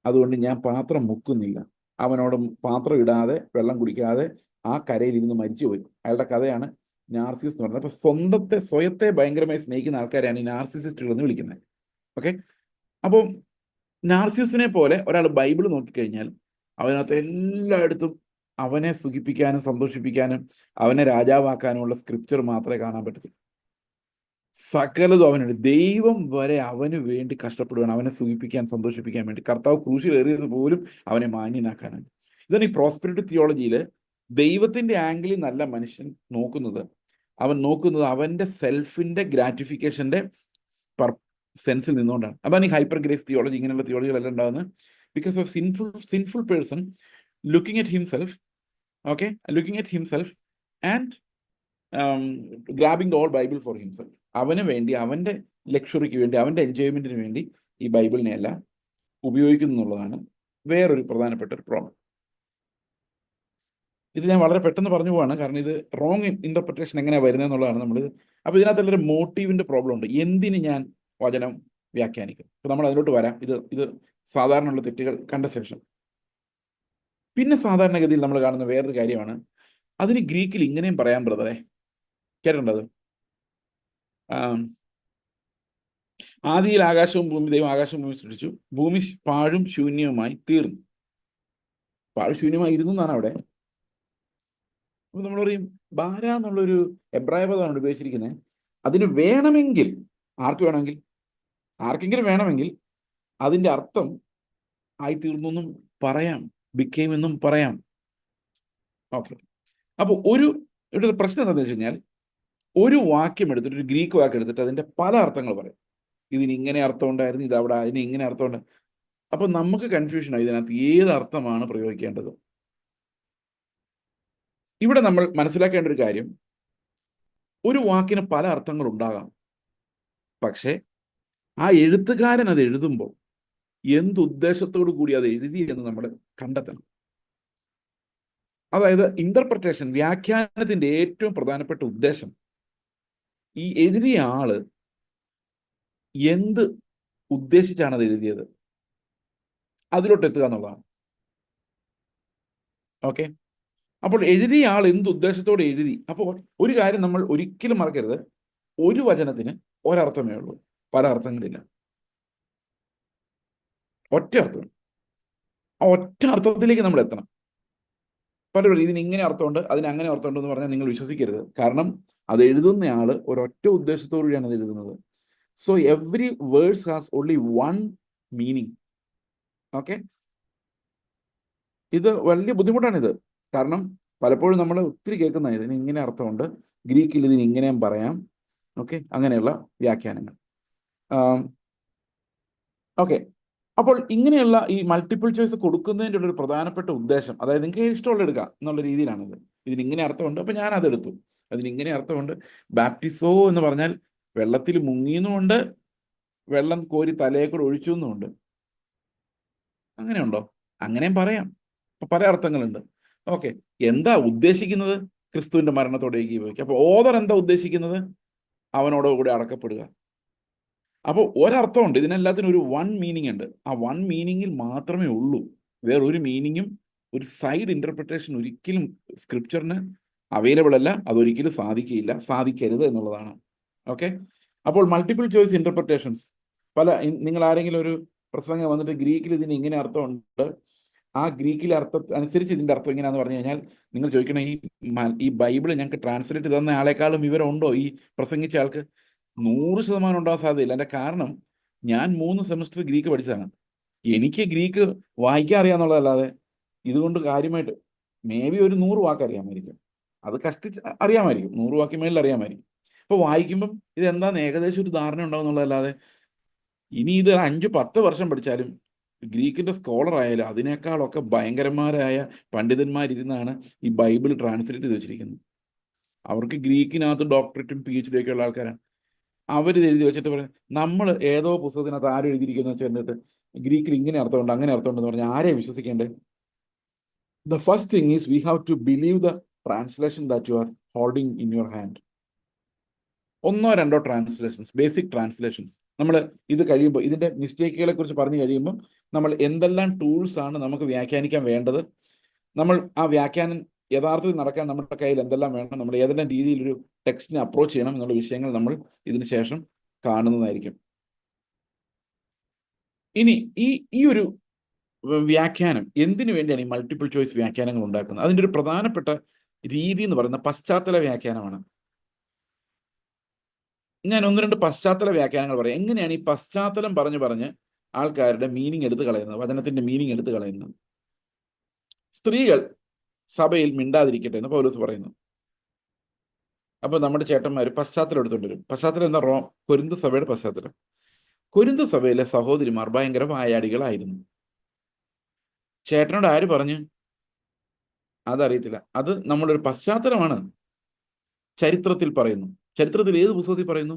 അതുകൊണ്ട് ഞാൻ പാത്രം മുക്കുന്നില്ല. അവനോട് പാത്രം ഇടാതെ വെള്ളം കുടിക്കാതെ ആ കരയിൽ ഇരുന്ന് മരിച്ചുപോയി. അയാളുടെ കഥയാണ് നാർസിസിസ് എന്ന് പറയുന്നത്. അപ്പോൾ സ്വയത്തെ ഭയങ്കരമായി സ്നേഹിക്കുന്ന ആൾക്കാരെയാണ് ഈ നാർസിസിസ്റ്റുകൾ എന്ന് വിളിക്കുന്നത്. ഓക്കെ, അപ്പോൾ നാർസിസിനെ പോലെ ഒരാൾ ബൈബിൾ നോക്കിക്കഴിഞ്ഞാൽ അവനകത്ത് എല്ലായിടത്തും അവനെ സുഖിപ്പിക്കാനും സന്തോഷിപ്പിക്കാനും അവനെ രാജാവാക്കാനുമുള്ള സ്ക്രിപ്ചർ മാത്രമേ കാണാൻ പറ്റത്തുള്ളൂ. സകലതും അവനുണ്ട്. ദൈവം വരെ അവന് വേണ്ടി കഷ്ടപ്പെടുകയാണ്, അവനെ സുഖിപ്പിക്കാൻ സന്തോഷിപ്പിക്കാൻ വേണ്ടി. കർത്താവ് ക്രൂശിൽ ഏറിയത് പോലും അവനെ മാന്യനാക്കാനാണ്. ഇതാണ് ഈ പ്രോസ്പെരിറ്റി തിയോളജിയിൽ ദൈവത്തിന്റെ ആംഗിളിൽ നല്ല മനുഷ്യൻ നോക്കുന്നത്. അവൻ നോക്കുന്നത് അവന്റെ സെൽഫിന്റെ ഗ്രാറ്റിഫിക്കേഷന്റെ സെൻസിൽ നിന്നുകൊണ്ടാണ്. അതാണ് ഈ ഹൈപ്പർ ഗ്രേസ് തിയോളജി, ഇങ്ങനെയുള്ള തിയോളജികളെല്ലാം ഉണ്ടാകുന്നത്. Because of sinful person looking at himself, okay, looking at himself and grabbing the all Bible four himself. അവന് വേണ്ടി, അവന്റെ ലക്ഷറിക്ക് വേണ്ടി, അവന്റെ എൻജോയ്മെന്റിന് വേണ്ടി ഈ ബൈബിളിനെ എല്ലാം ഉപയോഗിക്കുന്നു എന്നുള്ളതാണ് വേറൊരു പ്രധാനപ്പെട്ട ഒരു പ്രോബ്ലം. ഇത് ഞാൻ വളരെ പെട്ടെന്ന് പറഞ്ഞു പോവാണ്, കാരണം ഇത് റോങ് ഇന്റർപ്രിട്ടേഷൻ എങ്ങനെയാണ് വരുന്നത് എന്നുള്ളതാണ് നമ്മൾ. അപ്പോൾ ഇതിനകത്തുള്ളൊരു മോട്ടീവിന്റെ പ്രോബ്ലം ഉണ്ട്. എന്തിന് ഞാൻ വചനം വ്യാഖ്യാനിക്കും? അപ്പോൾ നമ്മൾ അതിലോട്ട് വരാം. ഇത് സാധാരണയുള്ള തെറ്റുകൾ കണ്ട ശേഷം പിന്നെ സാധാരണഗതിയിൽ നമ്മൾ കാണുന്ന വേറൊരു കാര്യമാണ്, അതിന് ഗ്രീക്കിൽ ഇങ്ങനെയും പറയാം ബ്രദറെ, കേട്ടിട്ടുണ്ടത്? ആദിയിൽ ആകാശവും ഭൂമി, ദൈവം ആകാശവും ഭൂമി സൃഷ്ടിച്ചു, ഭൂമി പാഴും ശൂന്യവുമായി തീർന്നു. പാഴും ശൂന്യമായി ഇരുന്നു എന്നാണ് അവിടെ. അപ്പൊ നമ്മൾ പറയും ബാര എന്നുള്ളൊരു എബ്രായ പദമാണ് ഉപയോഗിച്ചിരിക്കുന്നത്. അതിന് വേണമെങ്കിൽ, ആർക്കെങ്കിലും വേണമെങ്കിൽ അതിന്റെ അർത്ഥം ആയിത്തീർന്നു എന്നും പറയാം, ബിക്കെയിം എന്നും പറയാം. ഓക്കെ, അപ്പോൾ ഒരു പ്രശ്നം എന്താണെന്ന് വെച്ച് കഴിഞ്ഞാൽ, ഒരു വാക്യം എടുത്തിട്ട്, ഒരു ഗ്രീക്ക് വാക്യം എടുത്തിട്ട് അതിന്റെ പല അർത്ഥങ്ങൾ പറയും. ഇതിന് ഇങ്ങനെ അർത്ഥം ഉണ്ടായിരുന്നു, ഇതവിടെ അതിന് ഇങ്ങനെ അർത്ഥമുണ്ട്. അപ്പൊ നമുക്ക് കൺഫ്യൂഷനായി ഇതിനകത്ത് ഏത് അർത്ഥമാണ് പ്രയോഗിക്കേണ്ടത്. ഇവിടെ നമ്മൾ മനസ്സിലാക്കേണ്ട ഒരു കാര്യം, ഒരു വാക്കിന് പല അർത്ഥങ്ങൾ ഉണ്ടാകാം. പക്ഷേ ആ എഴുത്തുകാരൻ അത് എഴുതുമ്പോൾ എന്തുദ്ദേശത്തോടു കൂടി അത് എഴുതി എന്ന് നമ്മൾ കണ്ടെത്തണം. അതായത് ഇന്റർപ്രിട്ടേഷൻ, വ്യാഖ്യാനത്തിന്റെ ഏറ്റവും പ്രധാനപ്പെട്ട ഉദ്ദേശം ഈ എഴുതിയ ആള് എന്ത് ഉദ്ദേശിച്ചാണ് അത് എഴുതിയത് അതിലോട്ട് എത്തുക എന്നുള്ളതാണ്. ഓക്കെ, അപ്പോൾ എഴുതിയ ആൾ എന്ത് ഉദ്ദേശത്തോടെ എഴുതി. അപ്പോൾ ഒരു കാര്യം നമ്മൾ ഒരിക്കലും മറക്കരുത്, ഒരു വചനത്തിന് ഒരർത്ഥമേ ഉള്ളൂ, പല അർത്ഥങ്ങളില്ല. ഒറ്റ അർത്ഥം. ആ ഒറ്റ അർത്ഥത്തിലേക്ക് നമ്മൾ എത്തണം. പലരും ഇതിന് ഇങ്ങനെ അർത്ഥമുണ്ട്, അതിന് അങ്ങനെ അർത്ഥമുണ്ട് എന്ന് പറഞ്ഞാൽ നിങ്ങൾ വിശ്വസിക്കരുത്. കാരണം അത് എഴുതുന്നയാള് ഒരൊറ്റ ഉദ്ദേശത്തോടുകൂടിയാണ് അത് എഴുതുന്നത്. So every words has only one meaning. Okay, ഇത് വലിയ ബുദ്ധിമുട്ടാണിത്. കാരണം പലപ്പോഴും നമ്മൾ ഒത്തിരി കേൾക്കുന്ന ഇതിന് ഇങ്ങനെ അർത്ഥമുണ്ട്, ഗ്രീക്കിൽ ഇതിന് ഇങ്ങനെയും പറയാം, ഓക്കെ, അങ്ങനെയുള്ള വ്യാഖ്യാനങ്ങൾ. ഓക്കെ, അപ്പോൾ ഇങ്ങനെയുള്ള ഈ മൾട്ടിപ്പിൾ ചോയ്സ് കൊടുക്കുന്നതിൻ്റെ ഒരു പ്രധാനപ്പെട്ട ഉദ്ദേശം, അതായത് നിങ്ങൾക്ക് ഇഷ്ടമുള്ള എടുക്കാം എന്നുള്ള രീതിയിലാണിത്. ഇതിന് ഇങ്ങനെ അർത്ഥമുണ്ട്, അപ്പോൾ ഞാൻ അതെടുത്തു. അതിന് ഇങ്ങനെ അർത്ഥമുണ്ട്. ബാപ്റ്റിസോ എന്ന് പറഞ്ഞാൽ വെള്ളത്തിൽ മുങ്ങിയെന്നുമുണ്ട്, വെള്ളം കോരി തലയെ കൂടെ ഒഴിച്ചു എന്നുമുണ്ട്. അങ്ങനെയുണ്ടോ? അങ്ങനെയും പറയാം. അപ്പൊ പല അർത്ഥങ്ങളുണ്ട്. ഓക്കെ, എന്താ ഉദ്ദേശിക്കുന്നത്? ക്രിസ്തുവിന്റെ മരണത്തോടെ ഏകീഭവിക്കുക. അപ്പൊ ഓദർ എന്താ ഉദ്ദേശിക്കുന്നത്? അവനോടുകൂടി അടക്കപ്പെടുക. അപ്പോൾ ഒരർത്ഥമുണ്ട്, ഇതിനെല്ലാത്തിനും ഒരു വൺ മീനിങ് ഉണ്ട്. ആ വൺ മീനിങ്ങിൽ മാത്രമേ ഉള്ളൂ. വേറൊരു മീനിങ്ങും, ഒരു സൈഡ് ഇന്റർപ്രിട്ടേഷൻ ഒരിക്കലും സ്ക്രിപ്ചറിന് അവൈലബിൾ അല്ല. അതൊരിക്കലും സാധിക്കരുത് എന്നുള്ളതാണ്. ഓക്കെ, അപ്പോൾ മൾട്ടിപ്പിൾ ചോയ്സ് ഇന്റർപ്രിട്ടേഷൻസ് നിങ്ങൾ ആരെങ്കിലും ഒരു പ്രസംഗം വന്നിട്ട് ഗ്രീക്കിൽ ഇതിന് ഇങ്ങനെ അർത്ഥമുണ്ട്, ആ ഗ്രീക്കിലെ അർത്ഥം അനുസരിച്ച് ഇതിന്റെ അർത്ഥം എങ്ങനെയാന്ന് പറഞ്ഞു കഴിഞ്ഞാൽ, നിങ്ങൾ ചോദിക്കണേ ഈ ബൈബിൾ ഞങ്ങൾക്ക് ട്രാൻസ്ലേറ്റ് തന്ന ആളെക്കാളും വിവരമുണ്ടോ ഈ പ്രസംഗിച്ച ആൾക്ക്? 100% ഉണ്ടാവാൻ സാധ്യതയില്ല. എൻ്റെ കാരണം, ഞാൻ 3 സെമസ്റ്റർ ഗ്രീക്ക് പഠിച്ചതാണ്. എനിക്ക് ഗ്രീക്ക് വായിക്കാൻ അറിയാന്നുള്ളതല്ലാതെ ഇതുകൊണ്ട് കാര്യമായിട്ട് മേ ബി ഒരു 100 വാക്ക് അറിയാമായിരിക്കും. അത് കഷ്ടിച്ച് അറിയാമായിരിക്കും, 100 വാക്ക് മേളിൽ അറിയാമായിരിക്കും. അപ്പോൾ വായിക്കുമ്പം ഇത് എന്താന്ന് ഏകദേശം ഒരു ധാരണ ഉണ്ടാവും എന്നുള്ളതല്ലാതെ, ഇനി ഇത് 5-10 വർഷം പഠിച്ചാലും ഗ്രീക്കിന്റെ സ്കോളർ ആയാലും അതിനേക്കാളൊക്കെ ഭയങ്കരന്മാരായ പണ്ഡിതന്മാരിരുന്നാണ് ഈ ബൈബിൾ ട്രാൻസ്ലേറ്റ് ചെയ്ത് വെച്ചിരിക്കുന്നത്. അവർക്ക് ഗ്രീക്കിനകത്ത് ഡോക്ടറേറ്റും PhD ഒക്കെ ഉള്ള ആൾക്കാരാണ്. അവരിത് എഴുതി വെച്ചിട്ട് പറയും, നമ്മൾ ഏതോ പുസ്തകത്തിനകത്ത് ആരും എഴുതിയിരിക്കുന്ന വെച്ചിട്ട് ഗ്രീക്കിൽ ഇങ്ങനെ അർത്ഥമുണ്ട് അങ്ങനെ അർത്ഥമുണ്ടെന്ന് പറഞ്ഞാൽ ആരെയും വിശ്വസിക്കേണ്ടത്? The first thing is we have to believe the translation that you are holding in your hand. 1-2 translations, basic translations. നമ്മൾ ഇത് കഴിയുമ്പോൾ, ഇതിന്റെ മിസ്റ്റേക്കുകളെ കുറിച്ച് പറഞ്ഞു കഴിയുമ്പോൾ, നമ്മൾ എന്തെല്ലാം ടൂൾസ് ആണ് നമുക്ക് വ്യാഖ്യാനിക്കാൻ വേണ്ടത്, നമ്മൾ ആ വ്യാഖ്യാനം യഥാർത്ഥത്തിൽ നടക്കാൻ നമ്മുടെ കയ്യിൽ എന്തെല്ലാം വേണം, നമ്മൾ ഏതെല്ലാം രീതിയിലൊരു ടെക്സ്റ്റിനെ അപ്രോച്ച് ചെയ്യണം എന്നുള്ള വിഷയങ്ങൾ നമ്മൾ ഇതിന് ശേഷം കാണുന്നതായിരിക്കും. ഇനി ഈ ഒരു വ്യാഖ്യാനം എന്തിനു വേണ്ടിയാണ് ഈ മൾട്ടിപ്പിൾ ചോയ്സ് വ്യാഖ്യാനങ്ങൾ ഉണ്ടാക്കുന്നത്? അതിൻ്റെ ഒരു പ്രധാനപ്പെട്ട രീതി എന്ന് പറയുന്ന പശ്ചാത്തല വ്യാഖ്യാനമാണ്. ഞാൻ 1-2 പശ്ചാത്തല വ്യാഖ്യാനങ്ങൾ പറയാം. എങ്ങനെയാണ് ഈ പശ്ചാത്തലം പറഞ്ഞ് ആൾക്കാരുടെ മീനിങ് എടുത്തു കളയുന്നത്, വചനത്തിന്റെ മീനിങ് എടുത്തു കളയുന്നത്. സ്ത്രീകൾ സഭയിൽ മിണ്ടാതിരിക്കട്ടെ എന്ന് പൗലോസ് പറയുന്നു. അപ്പൊ നമ്മുടെ ചേട്ടന്മാർ പശ്ചാത്തലം എടുത്തുകൊണ്ട് വരും. പശ്ചാത്തലം എന്താ? കൊരിന്ത് സഭയുടെ പശ്ചാത്തലം. കൊരിന്ത് സഭയിലെ സഹോദരിമാർ ഭയങ്കര വായാടികളായിരുന്നു. ചേട്ടനോട് ആര് പറഞ്ഞു? അതറിയത്തില്ല. അത് നമ്മളൊരു പശ്ചാത്തലമാണ്. ചരിത്രത്തിൽ പറയുന്നു. ചരിത്രത്തിൽ ഏത് പുസ്തകത്തിൽ പറയുന്നു?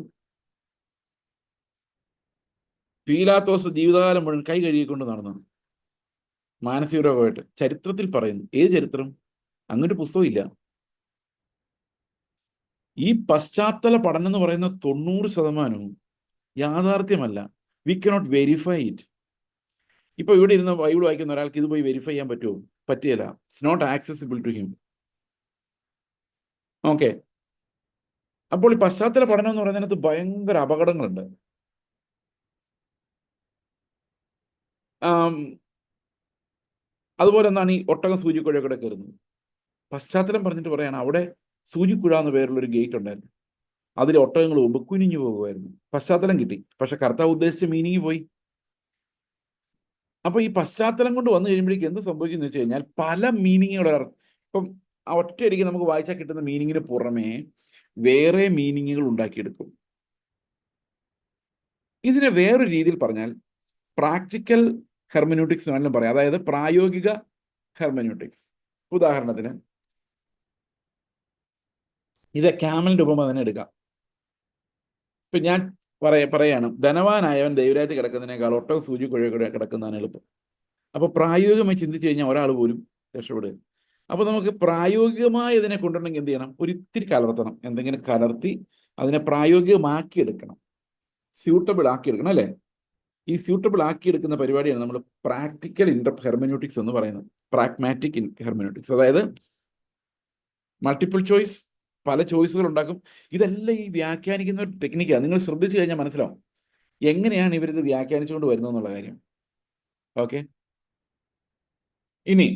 പീലാത്തോസ് ജീവിതകാലം മുഴുവൻ കൈ കഴുകിക്കൊണ്ട് നടന്നു, മാനസിക രോഗമായിട്ട്. ചരിത്രത്തിൽ പറയുന്നു. ഏത് ചരിത്രം? അങ്ങനൊരു പുസ്തകം ഇല്ല. ഈ പശ്ചാത്തല പഠനം എന്ന് പറയുന്ന 90% യാഥാർത്ഥ്യമല്ല. We cannot verify it. ഇപ്പൊ ഇവിടെ ഇരുന്ന് ബൈബിൾ വായിക്കുന്ന ഒരാൾക്ക് ഇത് പോയി വെരിഫൈ ചെയ്യാൻ പറ്റുമോ? പറ്റിയല്ല. It's not accessible to him. Okay. അപ്പോൾ ഈ പശ്ചാത്തല പഠനം എന്ന് പറയുന്നതിനകത്ത് ഭയങ്കര അപകടങ്ങളുണ്ട്. അതുപോലെ എന്താണ് ഈ ഒട്ടകം സൂചിക്കുഴയൊക്കെ കയറുന്നത്? പശ്ചാത്തലം പറഞ്ഞിട്ട് പറയാണ്, അവിടെ സൂചിക്കുഴ എന്ന പേരുള്ളൊരു ഗേറ്റ് ഉണ്ടായിരുന്നു. അതിൽ ഒട്ടകങ്ങൾ പോകുമ്പോൾ കുനിഞ്ഞു പോകുമായിരുന്നു. പശ്ചാത്തലം കിട്ടി, പക്ഷെ കർത്താവ് ഉദ്ദേശിച്ച മീനിങ് പോയി. അപ്പൊ ഈ പശ്ചാത്തലം കൊണ്ട് വന്നു കഴിയുമ്പോഴേക്ക് എന്ത് സംഭവിക്കുന്നു വെച്ച് കഴിഞ്ഞാൽ, പല മീനിങ്ങുകൾ. ഇപ്പം ആ ഒറ്റയടിക്ക് നമുക്ക് വായിച്ചാൽ കിട്ടുന്ന മീനിങ്ങിന് പുറമേ വേറെ മീനിങ്ങുകൾ ഉണ്ടാക്കിയെടുക്കും. ഇതിനെ വേറൊരു രീതിയിൽ പറഞ്ഞാൽ പ്രാക്ടിക്കൽ ഹെർമന്യൂട്ടിക്സ് വേണമെങ്കിലും പറയാം. അതായത് പ്രായോഗിക ഹെർമന്യൂട്ടിക്സ്. ഉദാഹരണത്തിന്, ഇത് ക്യാമലിന്റെ ഉപമ തന്നെ എടുക്കാം. ഇപ്പൊ ഞാൻ പറയാണ്, ധനവാനായവൻ ദൈവരാജ്യത്തിൽ കിടക്കുന്നതിനേക്കാൾ ഒട്ടകം സൂചിക്കുഴ കിടക്കുന്നതാണ് എളുപ്പം. അപ്പൊ പ്രായോഗികമായി ചിന്തിച്ചു കഴിഞ്ഞാൽ ഒരാൾ പോലും രക്ഷപ്പെടുക. അപ്പൊ നമുക്ക് പ്രായോഗികമായി ഇതിനെ കൊണ്ടുവരണമെങ്കിൽ എന്ത് ചെയ്യണം? ഒരിത്തിരി കലർത്തണം. എന്തെങ്കിലും കലർത്തി അതിനെ പ്രായോഗികമാക്കിയെടുക്കണം, സ്യൂട്ടബിൾ ആക്കിയെടുക്കണം, അല്ലേ? ഈ സ്യൂട്ടബിൾ ആക്കിയെടുക്കുന്ന പരിപാടിയാണ് നമ്മൾ പ്രാക്ടിക്കൽ ഹെർമന്യൂട്ടിക്സ് എന്ന് പറയുന്നത്. പ്രാഗ്മാറ്റിക് ഹെർമന്യൂട്ടിക്സ്, അതായത് മൾട്ടിപ്പിൾ ചോയ്സ്, പല ചോയ്സുകൾ ഉണ്ടാക്കും. ഇതെല്ലാം ഈ വ്യാഖ്യാനിക്കുന്ന ഒരു ടെക്നിക്കാണ്. നിങ്ങൾ ശ്രദ്ധിച്ചു കഴിഞ്ഞാൽ മനസ്സിലാവും എങ്ങനെയാണ് ഇവരിത് വ്യാഖ്യാനിച്ചുകൊണ്ട് വരുന്നത് എന്നുള്ള കാര്യം. ഓക്കെ. ഇനി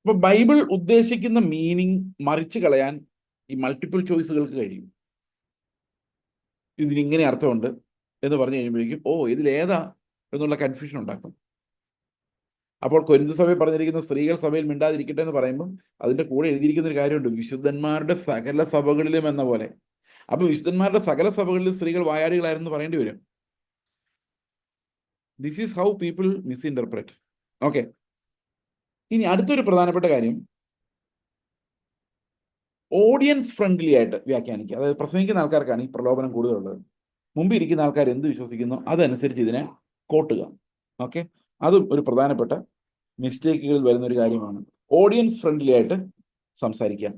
ഇപ്പൊ ബൈബിൾ ഉദ്ദേശിക്കുന്ന മീനിങ് മറിച്ച് കളയാൻ ഈ മൾട്ടിപ്പിൾ ചോയ്സുകൾക്ക് കഴിയും. ഇതിനിങ്ങനെ അർത്ഥമുണ്ട് എന്ന് പറഞ്ഞു കഴിയുമ്പോഴേക്കും ഇതിലേതാ എന്നുള്ള കൺഫ്യൂഷൻ ഉണ്ടാക്കും. അപ്പോൾ കൊരിന്ത് സഭയിൽ പറഞ്ഞിരിക്കുന്ന സ്ത്രീകൾ സഭയിൽ മിണ്ടാതിരിക്കട്ടെ എന്ന് പറയുമ്പോൾ അതിന്റെ കൂടെ എഴുതിയിരിക്കുന്ന ഒരു കാര്യമുണ്ട്, വിശുദ്ധന്മാരുടെ സകല സഭകളിലും എന്ന പോലെ. അപ്പൊ വിശുദ്ധന്മാരുടെ സകല സഭകളിലും സ്ത്രീകൾ വായാടികളായിരുന്നു പറയേണ്ടി വരും. This is how people misinterpret. Okay. ഇനി അടുത്തൊരു പ്രധാനപ്പെട്ട കാര്യം, ഓഡിയൻസ് ഫ്രണ്ട്ലി ആയിട്ട് വ്യാഖ്യാനിക്കുക. അതായത് പ്രസംഗിക്കുന്ന ആൾക്കാർക്കാണ് ഈ പ്രലോഭനം കൂടുതലുള്ളത്. മുമ്പിൽ ഇരിക്കുന്ന ആൾക്കാർ എന്ത് വിശ്വസിക്കുന്നു അതനുസരിച്ച് ഇതിനെ കോട്ടുക. ഓക്കെ. അതും ഒരു പ്രധാനപ്പെട്ട മിസ്റ്റേക്കുകളിൽ വരുന്ന ഒരു കാര്യമാണ്. ഓഡിയൻസ് ഫ്രണ്ട്ലി ആയിട്ട് സംസാരിക്കുക,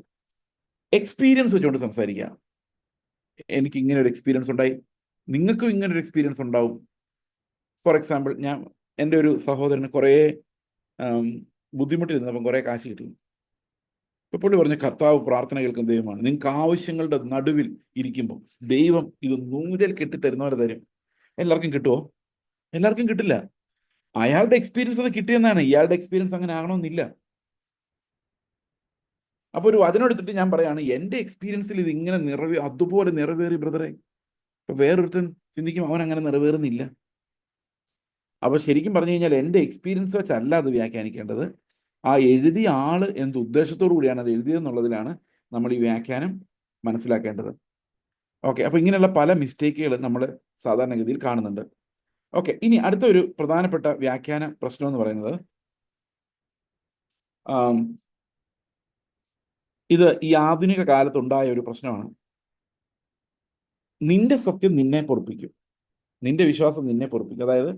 എക്സ്പീരിയൻസ് വെച്ചുകൊണ്ട് സംസാരിക്കുക. എനിക്ക് ഇങ്ങനെ ഒരു എക്സ്പീരിയൻസ് ഉണ്ടായി, നിങ്ങൾക്കും ഇങ്ങനെ ഒരു എക്സ്പീരിയൻസ് ഉണ്ടാവും. ഫോർ എക്സാമ്പിൾ, എൻ്റെ ഒരു സഹോദരന് കുറേ ബുദ്ധിമുട്ടിരുന്നപ്പം കുറേ കാശ് കിട്ടി. ഇപ്പൊ പുള്ളി പറഞ്ഞു, കർത്താവ് പ്രാർത്ഥന കേൾക്കുന്ന ദൈവമാണ്. നിങ്ങൾക്ക് ആവശ്യങ്ങളുടെ നടുവിൽ ഇരിക്കുമ്പോൾ ദൈവം ഇത് 100 കെട്ടിത്തരുന്നവരെ തരും. എല്ലാവർക്കും കിട്ടുമോ? എല്ലാവർക്കും കിട്ടില്ല. അയാളുടെ എക്സ്പീരിയൻസ് അത് കിട്ടിയെന്നാണ്. ഇയാളുടെ എക്സ്പീരിയൻസ് അങ്ങനെ ആകണമെന്നില്ല. അപ്പോൾ ഒരു വചനം എടുത്തിട്ട് ഞാൻ പറയാണ്, എൻ്റെ എക്സ്പീരിയൻസിൽ ഇത് ഇങ്ങനെ അതുപോലെ നിറവേറി ബ്രദറെ. ഇപ്പൊ വേറൊരുത്തൻ ചിന്തിക്കും അവൻ അങ്ങനെ നിറവേറുന്നില്ല. അപ്പോൾ ശരിക്കും പറഞ്ഞു കഴിഞ്ഞാൽ എൻ്റെ എക്സ്പീരിയൻസ് വെച്ചല്ല അത് വ്യാഖ്യാനിക്കേണ്ടത്. ആ എഴുതിയ ആള് എന്ത് ഉദ്ദേശത്തോടു കൂടിയാണ് അത് എഴുതിയതെന്നുള്ളതിലാണ് നമ്മൾ ഈ വ്യാഖ്യാനം മനസ്സിലാക്കേണ്ടത്. ഓക്കെ, അപ്പോൾ ഇങ്ങനെയുള്ള പല മിസ്റ്റേക്കുകൾ നമ്മൾ സാധാരണഗതിയിൽ കാണുന്നുണ്ട്. ഓക്കെ, ഇനി അടുത്ത ഒരു പ്രധാനപ്പെട്ട വ്യാഖ്യാന പ്രശ്നം എന്ന് പറയുന്നത്, ഇത് ഈ ആധുനിക കാലത്തുണ്ടായ ഒരു പ്രശ്നമാണ്. നിന്റെ സത്യം നിന്നെ പൊറുപ്പിക്കും, നിന്റെ വിശ്വാസം നിന്നെ പൊറുപ്പിക്കും. അതായത്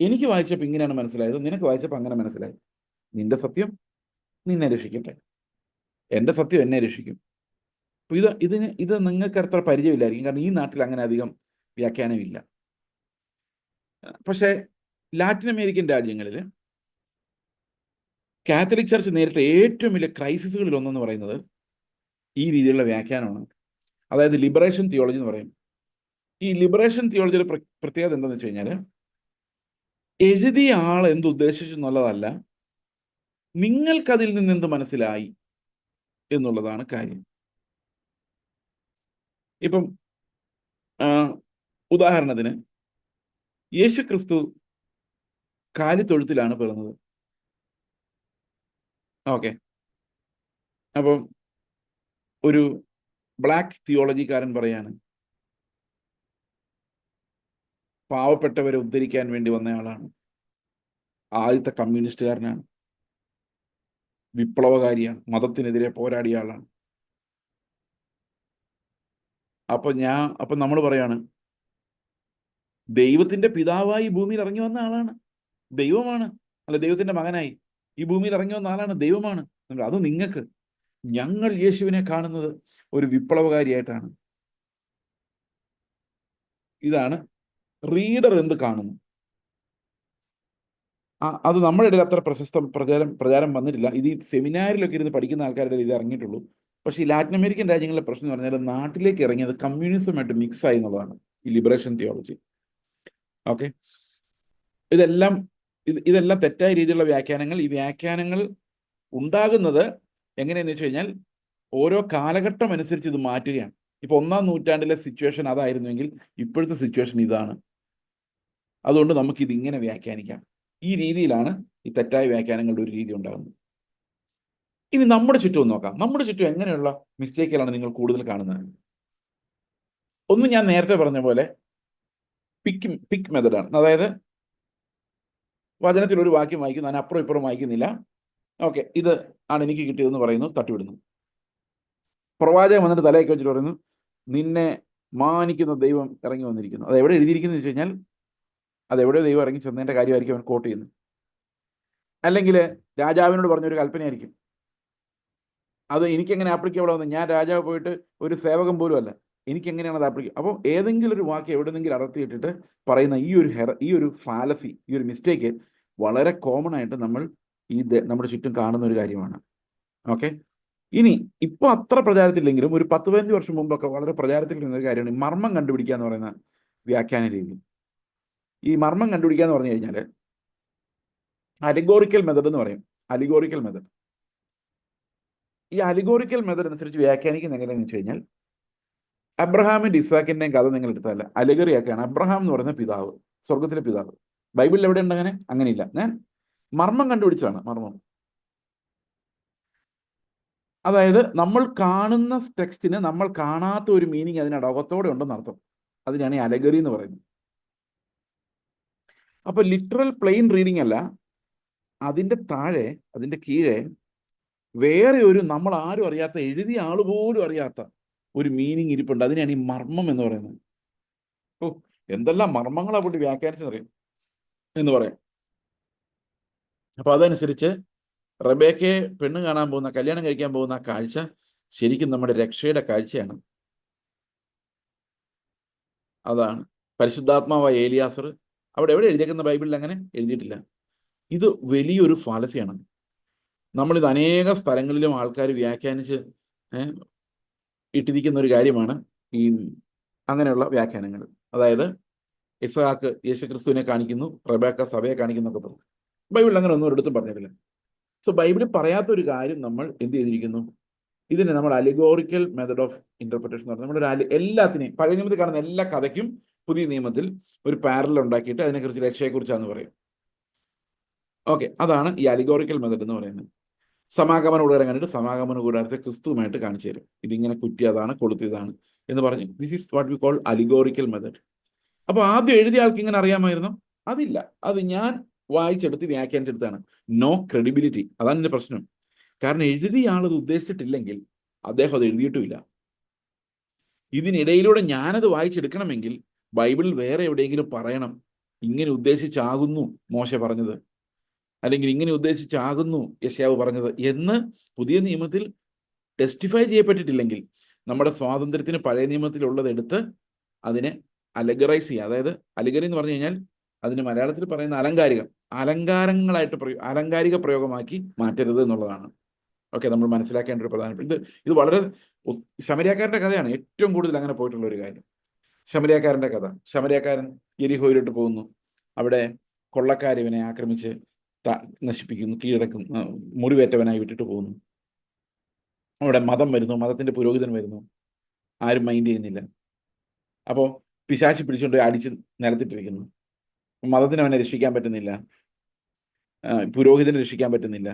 എനിക്ക് വായിച്ചപ്പോൾ ഇങ്ങനെയാണ് മനസ്സിലായത്, നിനക്ക് വായിച്ചപ്പോൾ അങ്ങനെ മനസ്സിലായി. നിന്റെ സത്യം നിന്നെ രക്ഷിക്കട്ടെ, എൻ്റെ സത്യം എന്നെ രക്ഷിക്കും. അപ്പോൾ ഇത് നിങ്ങൾക്ക് അത്ര പരിചയമില്ലായിരിക്കും, കാരണം ഈ നാട്ടിൽ അങ്ങനെ അധികം വ്യാഖ്യാനമില്ല. പക്ഷേ ലാറ്റിൻ അമേരിക്കൻ രാജ്യങ്ങളിൽ കാത്തലിക് ചർച്ച് നേരിട്ട ഏറ്റവും വലിയ ക്രൈസിസുകളിൽ ഒന്നെന്ന് പറയുന്നത് ഈ രീതിയിലുള്ള വ്യാഖ്യാനമാണ്. അതായത് ലിബറേഷൻ തിയോളജി എന്ന് പറയും. ഈ ലിബറേഷൻ തിയോളജിയുടെ പ്രത്യേകത എന്താണെന്ന് വെച്ച് കഴിഞ്ഞാൽ, എഴുതിയ ആൾ എന്തുദ്ദേശിച്ചു എന്നുള്ളതല്ല, നിങ്ങൾക്കതിൽ നിന്ന് എന്ത് മനസ്സിലായി എന്നുള്ളതാണ് കാര്യം. ഇപ്പം ഉദാഹരണത്തിന് യേശു ക്രിസ്തു കാലിത്തൊഴുത്തിലാണ് പിറന്നത്. ഓക്കെ, അപ്പം ഒരു ബ്ലാക്ക് തിയോളജിക്കാരൻ പറയാണ് പാവപ്പെട്ടവരെ ഉദ്ധരിക്കാൻ വേണ്ടി വന്നയാളാണ്, ആദ്യത്തെ കമ്മ്യൂണിസ്റ്റുകാരനാണ്, വിപ്ലവകാരിയാണ്, മതത്തിനെതിരെ പോരാടിയ ആളാണ്. അപ്പൊ നമ്മൾ പറയാണ് ദൈവത്തിന്റെ പിതാവായി ഈ ഭൂമിയിൽ ഇറങ്ങി വന്ന ആളാണ്, ദൈവമാണ്. അല്ല, ദൈവത്തിന്റെ മകനായി ഈ ഭൂമിയിൽ ഇറങ്ങി വന്ന ആളാണ്, ദൈവമാണ്. അത് നിങ്ങൾക്ക്, ഞങ്ങൾ യേശുവിനെ കാണുന്നത് ഒരു വിപ്ലവകാരിയായിട്ടാണ്. ഇതാണ് റീഡർ എന്ത് കാണുന്നു. അത് നമ്മുടെ ഇടയിൽ അത്ര പ്രചാരം വന്നിട്ടില്ല. ഇത് ഈ സെമിനാറിലൊക്കെ ഇരുന്ന് പഠിക്കുന്ന ആൾക്കാരുടെ ഇത് ഇറങ്ങിയിട്ടുള്ളൂ. പക്ഷേ ഈ ലാറ്റിൻ അമേരിക്കൻ രാജ്യങ്ങളിലെ പ്രശ്നം എന്ന് പറഞ്ഞാൽ നാട്ടിലേക്ക് ഇറങ്ങിയത് കമ്മ്യൂണിസമായിട്ട് മിക്സ് ആയി എന്നുള്ളതാണ് ഈ ലിബറേഷൻ തിയോളജി. ഓക്കെ, ഇതെല്ലാം തെറ്റായ രീതിയിലുള്ള വ്യാഖ്യാനങ്ങൾ. ഈ വ്യാഖ്യാനങ്ങൾ ഉണ്ടാകുന്നത് എങ്ങനെയെന്ന് വെച്ച് കഴിഞ്ഞാൽ ഓരോ കാലഘട്ടം അനുസരിച്ച് ഇത് മാറ്റുകയാണ്. ഇപ്പൊ 1-ാം നൂറ്റാണ്ടിലെ സിറ്റുവേഷൻ അതായിരുന്നുവെങ്കിൽ ഇപ്പോഴത്തെ സിറ്റുവേഷൻ ഇതാണ്. അതുകൊണ്ട് നമുക്കിത് ഇങ്ങനെ വ്യാഖ്യാനിക്കാം. ഈ രീതിയിലാണ് ഈ തെറ്റായ വ്യാഖ്യാനങ്ങളുടെ ഒരു രീതി ഉണ്ടാകുന്നത്. ഇനി നമ്മുടെ ചുറ്റും നോക്കാം. നമ്മുടെ ചുറ്റും എങ്ങനെയുള്ള മിസ്റ്റേക്കുകളാണ് നിങ്ങൾ കൂടുതൽ കാണുന്നത്? ഒന്ന്, ഞാൻ നേരത്തെ പറഞ്ഞ പോലെ പിക്ക് മെത്തഡാണ്. അതായത് വചനത്തിൽ ഒരു വാക്യം വായിക്കുന്നു, ഞാൻ അപ്പുറം ഇപ്പുറം വായിക്കുന്നില്ല. ഓക്കെ, ഇത് ആണ് എനിക്ക് കിട്ടിയതെന്ന് പറയുന്നു, തട്ടിവിടുന്നു. പ്രവാചകൻ വന്നിട്ട് തലയൊക്കെ വെച്ചിട്ട് പറയുന്നു, നിന്നെ മാനിക്കുന്ന ദൈവം ഇറങ്ങി വന്നിരിക്കുന്നു. അത് എവിടെ എഴുതിയിരിക്കുന്നത് വെച്ച് കഴിഞ്ഞാൽ അത് എവിടെയോ ദൈവം ഇറങ്ങി ചെന്നതിൻ്റെ കാര്യമായിരിക്കും അവൻ കോട്ട് ചെയ്യുന്നത്. അല്ലെങ്കിൽ രാജാവിനോട് പറഞ്ഞൊരു കൽപ്പനയായിരിക്കും. അത് എനിക്കെങ്ങനെ ആപ്ലിക്കബിൾ ആവുന്നത്? ഞാൻ രാജാവ് പോയിട്ട് ഒരു സേവകം പോലും അല്ല, എനിക്കെങ്ങനെയാണ് അത് ആപ്ലിക്കബിൾ? അപ്പോൾ ഏതെങ്കിലും ഒരു വാക്ക് എവിടെന്നെങ്കിലും അടർത്തിയിട്ടിട്ട് പറയുന്ന ഈ ഒരു ഫാലസി, ഈ ഒരു മിസ്റ്റേക്ക് വളരെ കോമൺ ആയിട്ട് നമ്മൾ നമ്മുടെ ചുറ്റും കാണുന്ന ഒരു കാര്യമാണ്. ഓക്കെ, ഇനി ഇപ്പൊ അത്ര പ്രചാരത്തില്ലെങ്കിലും ഒരു 10-15 വർഷം മുമ്പൊക്കെ വളരെ പ്രചാരത്തിൽ ഇരുന്ന ഒരു കാര്യമാണ് ഈ മർമ്മം കണ്ടുപിടിക്കുക എന്ന് പറയുന്ന വ്യാഖ്യാന രീതി. ഈ മർമ്മം കണ്ടുപിടിക്കുക എന്ന് പറഞ്ഞു കഴിഞ്ഞാൽ അലിഗോറിക്കൽ മെത്തഡ് എന്ന് പറയും. Allegorical method. ഈ അലിഗോറിക്കൽ മെത്തഡ് അനുസരിച്ച് വ്യാഖ്യാനിക്കുന്ന എങ്ങനെയാണെന്ന് വെച്ച് കഴിഞ്ഞാൽ, അബ്രഹാമിന്റെ ഇസാക്കിന്റെയും കഥ നിങ്ങൾ എടുത്താൽ അലിഗറിയാക്കാണ്. അബ്രഹാം എന്ന് പറയുന്ന പിതാവ്, സ്വർഗത്തിലെ പിതാവ്. ബൈബിളിൽ എവിടെ ഉണ്ട് അങ്ങനെ? അങ്ങനെയില്ല. ഞാൻ മർമ്മം കണ്ടുപിടിച്ചാണ്. മർമ്മം അതായത് നമ്മൾ കാണുന്ന ടെക്സ്റ്റിന് നമ്മൾ കാണാത്ത ഒരു മീനിങ് അതിനകത്തോടെ ഉണ്ടെന്ന് അർത്ഥം. അതിനാണ് ഈ അലഗറി എന്ന് പറയുന്നത്. അപ്പൊ ലിറ്ററൽ പ്ലെയിൻ റീഡിംഗ് അല്ല, അതിന്റെ താഴെ, അതിന്റെ കീഴെ വേറെ ഒരു നമ്മൾ ആരും അറിയാത്ത, എഴുതിയ ആൾ പോലും അറിയാത്ത ഒരു മീനിങ് ഇരിപ്പുണ്ട്. അതിനാണ് ഈ മർമ്മം എന്ന് പറയുന്നത്. ഓ, എന്തെല്ലാം മർമ്മങ്ങളാ പുള്ളി വ്യാഖ്യാനിച്ചെന്നറിയാം എന്ന് പറയാം. അപ്പൊ അതനുസരിച്ച് റബേക്കയെ പെണ്ണ് കാണാൻ പോകുന്ന, കല്യാണം കഴിക്കാൻ പോകുന്ന ആ കാഴ്ച ശരിക്കും നമ്മുടെ രക്ഷയുടെ കാഴ്ചയാണ്. അതാണ് പരിശുദ്ധാത്മാവായ ഏലിയാസർ. അവിടെ എവിടെ എഴുതിയേക്കുന്ന? ബൈബിളിൽ അങ്ങനെ എഴുതിയിട്ടില്ല. ഇത് വലിയൊരു ഫാലസിയാണ്. നമ്മളിത് അനേക സ്ഥലങ്ങളിലും ആൾക്കാർ വ്യാഖ്യാനിച്ച് ഇട്ടിരിക്കുന്ന ഒരു കാര്യമാണ് ഈ അങ്ങനെയുള്ള വ്യാഖ്യാനങ്ങൾ. അതായത് ഇസഹാക്ക് യേശുക്രിസ്തുവിനെ കാണിക്കുന്നു, റെബേക്ക സഭയെ കാണിക്കുന്നൊക്കെ പറഞ്ഞു. ബൈബിളിൽ അങ്ങനെ ഒന്നും ഒരിടത്തും പറഞ്ഞിട്ടില്ല. സോ ബൈബിളിൽ പറയാത്ത ഒരു കാര്യം നമ്മൾ എന്ത് ചെയ്തിരിക്കുന്നു, ഇതിനെ നമ്മൾ അലിഗോറിക്കൽ മെത്തഡ് ഓഫ് ഇന്റർപ്രിട്ടേഷൻ എന്ന് പറഞ്ഞാൽ നമ്മൾ എല്ലാത്തിനെയും, പഴയ നിയമത്തിൽ കാണുന്ന എല്ലാ കഥയ്ക്കും പുതിയ നിയമത്തിൽ ഒരു പാരലൽ ഉണ്ടാക്കിയിട്ട് അതിനെക്കുറിച്ച് രക്ഷയെക്കുറിച്ചാന്ന് പറയും. ഓക്കെ, അതാണ് ഈ അലിഗോറിക്കൽ മെത്തഡ് എന്ന് പറയുന്നത്. സമാഗമന കൂടാരം കണ്ടിട്ട് സമാഗമന കൂടാരത്തെ ക്രിസ്തുവുമായിട്ട് കാണിച്ചു തരും. ഇതിങ്ങനെ കുറ്റിയതാണ്, കൊളുത്തിയതാണ് എന്ന് പറഞ്ഞ് this is what we call allegorical method. അപ്പൊ ആദ്യം എഴുതിയ ആൾക്ക് ഇങ്ങനെ അറിയാമായിരുന്നു? അതില്ല. അത് ഞാൻ വായിച്ചെടുത്ത് വ്യാഖ്യാനിച്ചെടുത്താണ്. No credibility. അതാണ് എൻ്റെ പ്രശ്നം. കാരണം എഴുതിയ ആളത് ഉദ്ദേശിച്ചിട്ടില്ലെങ്കിൽ അദ്ദേഹം അത് എഴുതിയിട്ടുമില്ല. ഇതിനിടയിലൂടെ ഞാനത് വായിച്ചെടുക്കണമെങ്കിൽ ബൈബിളിൽ വേറെ എവിടെയെങ്കിലും പറയണം, ഇങ്ങനെ ഉദ്ദേശിച്ചാകുന്നു മോശ പറഞ്ഞത്, അല്ലെങ്കിൽ ഇങ്ങനെ ഉദ്ദേശിച്ചാകുന്നു യെശയ്യാവ് പറഞ്ഞത് എന്ന് പുതിയ നിയമത്തിൽ ടെസ്റ്റിഫൈ ചെയ്യപ്പെട്ടിട്ടില്ലെങ്കിൽ നമ്മുടെ സ്വാതന്ത്ര്യത്തിന് പഴയ നിയമത്തിലുള്ളത് എടുത്ത് അതിനെ അലഗറൈസ് ചെയ്യുക. അതായത് അലിഗറി എന്ന് പറഞ്ഞു കഴിഞ്ഞാൽ അതിന് മലയാളത്തിൽ പറയുന്ന അലങ്കാരങ്ങളായിട്ട് അലങ്കാരിക പ്രയോഗമാക്കി മാറ്റരുത് എന്നുള്ളതാണ്. ഓക്കെ, നമ്മൾ മനസ്സിലാക്കേണ്ട ഒരു പ്രധാനപ്പെട്ട ഇത് വളരെ ശമരിയാക്കാരൻ്റെ കഥയാണ് ഏറ്റവും കൂടുതൽ അങ്ങനെ പോയിട്ടുള്ള ഒരു കാര്യം. ശമരിയാക്കാരൻ്റെ കഥ. ശമരിയാക്കാരൻ യെരിഹോയിലോട്ട് പോകുന്നു. അവിടെ കൊള്ളക്കാർ ഇവനെ ആക്രമിച്ച് നശിപ്പിക്കുന്നു, കീഴടക്കുന്നു, മുറിവേറ്റവനായി വിട്ടിട്ട് പോകുന്നു. അവിടെ മതം വരുന്നു, മതത്തിന്റെ പുരോഹിതൻ വരുന്നു, ആരും മൈൻഡ് ചെയ്യുന്നില്ല. അപ്പോൾ പിശാചി പിടിച്ചുകൊണ്ട് അടിച്ച് നിലത്തിട്ടിരിക്കുന്നു. മതത്തിന് അവനെ രക്ഷിക്കാൻ പറ്റുന്നില്ല, പുരോഹിതനെ രക്ഷിക്കാൻ പറ്റുന്നില്ല.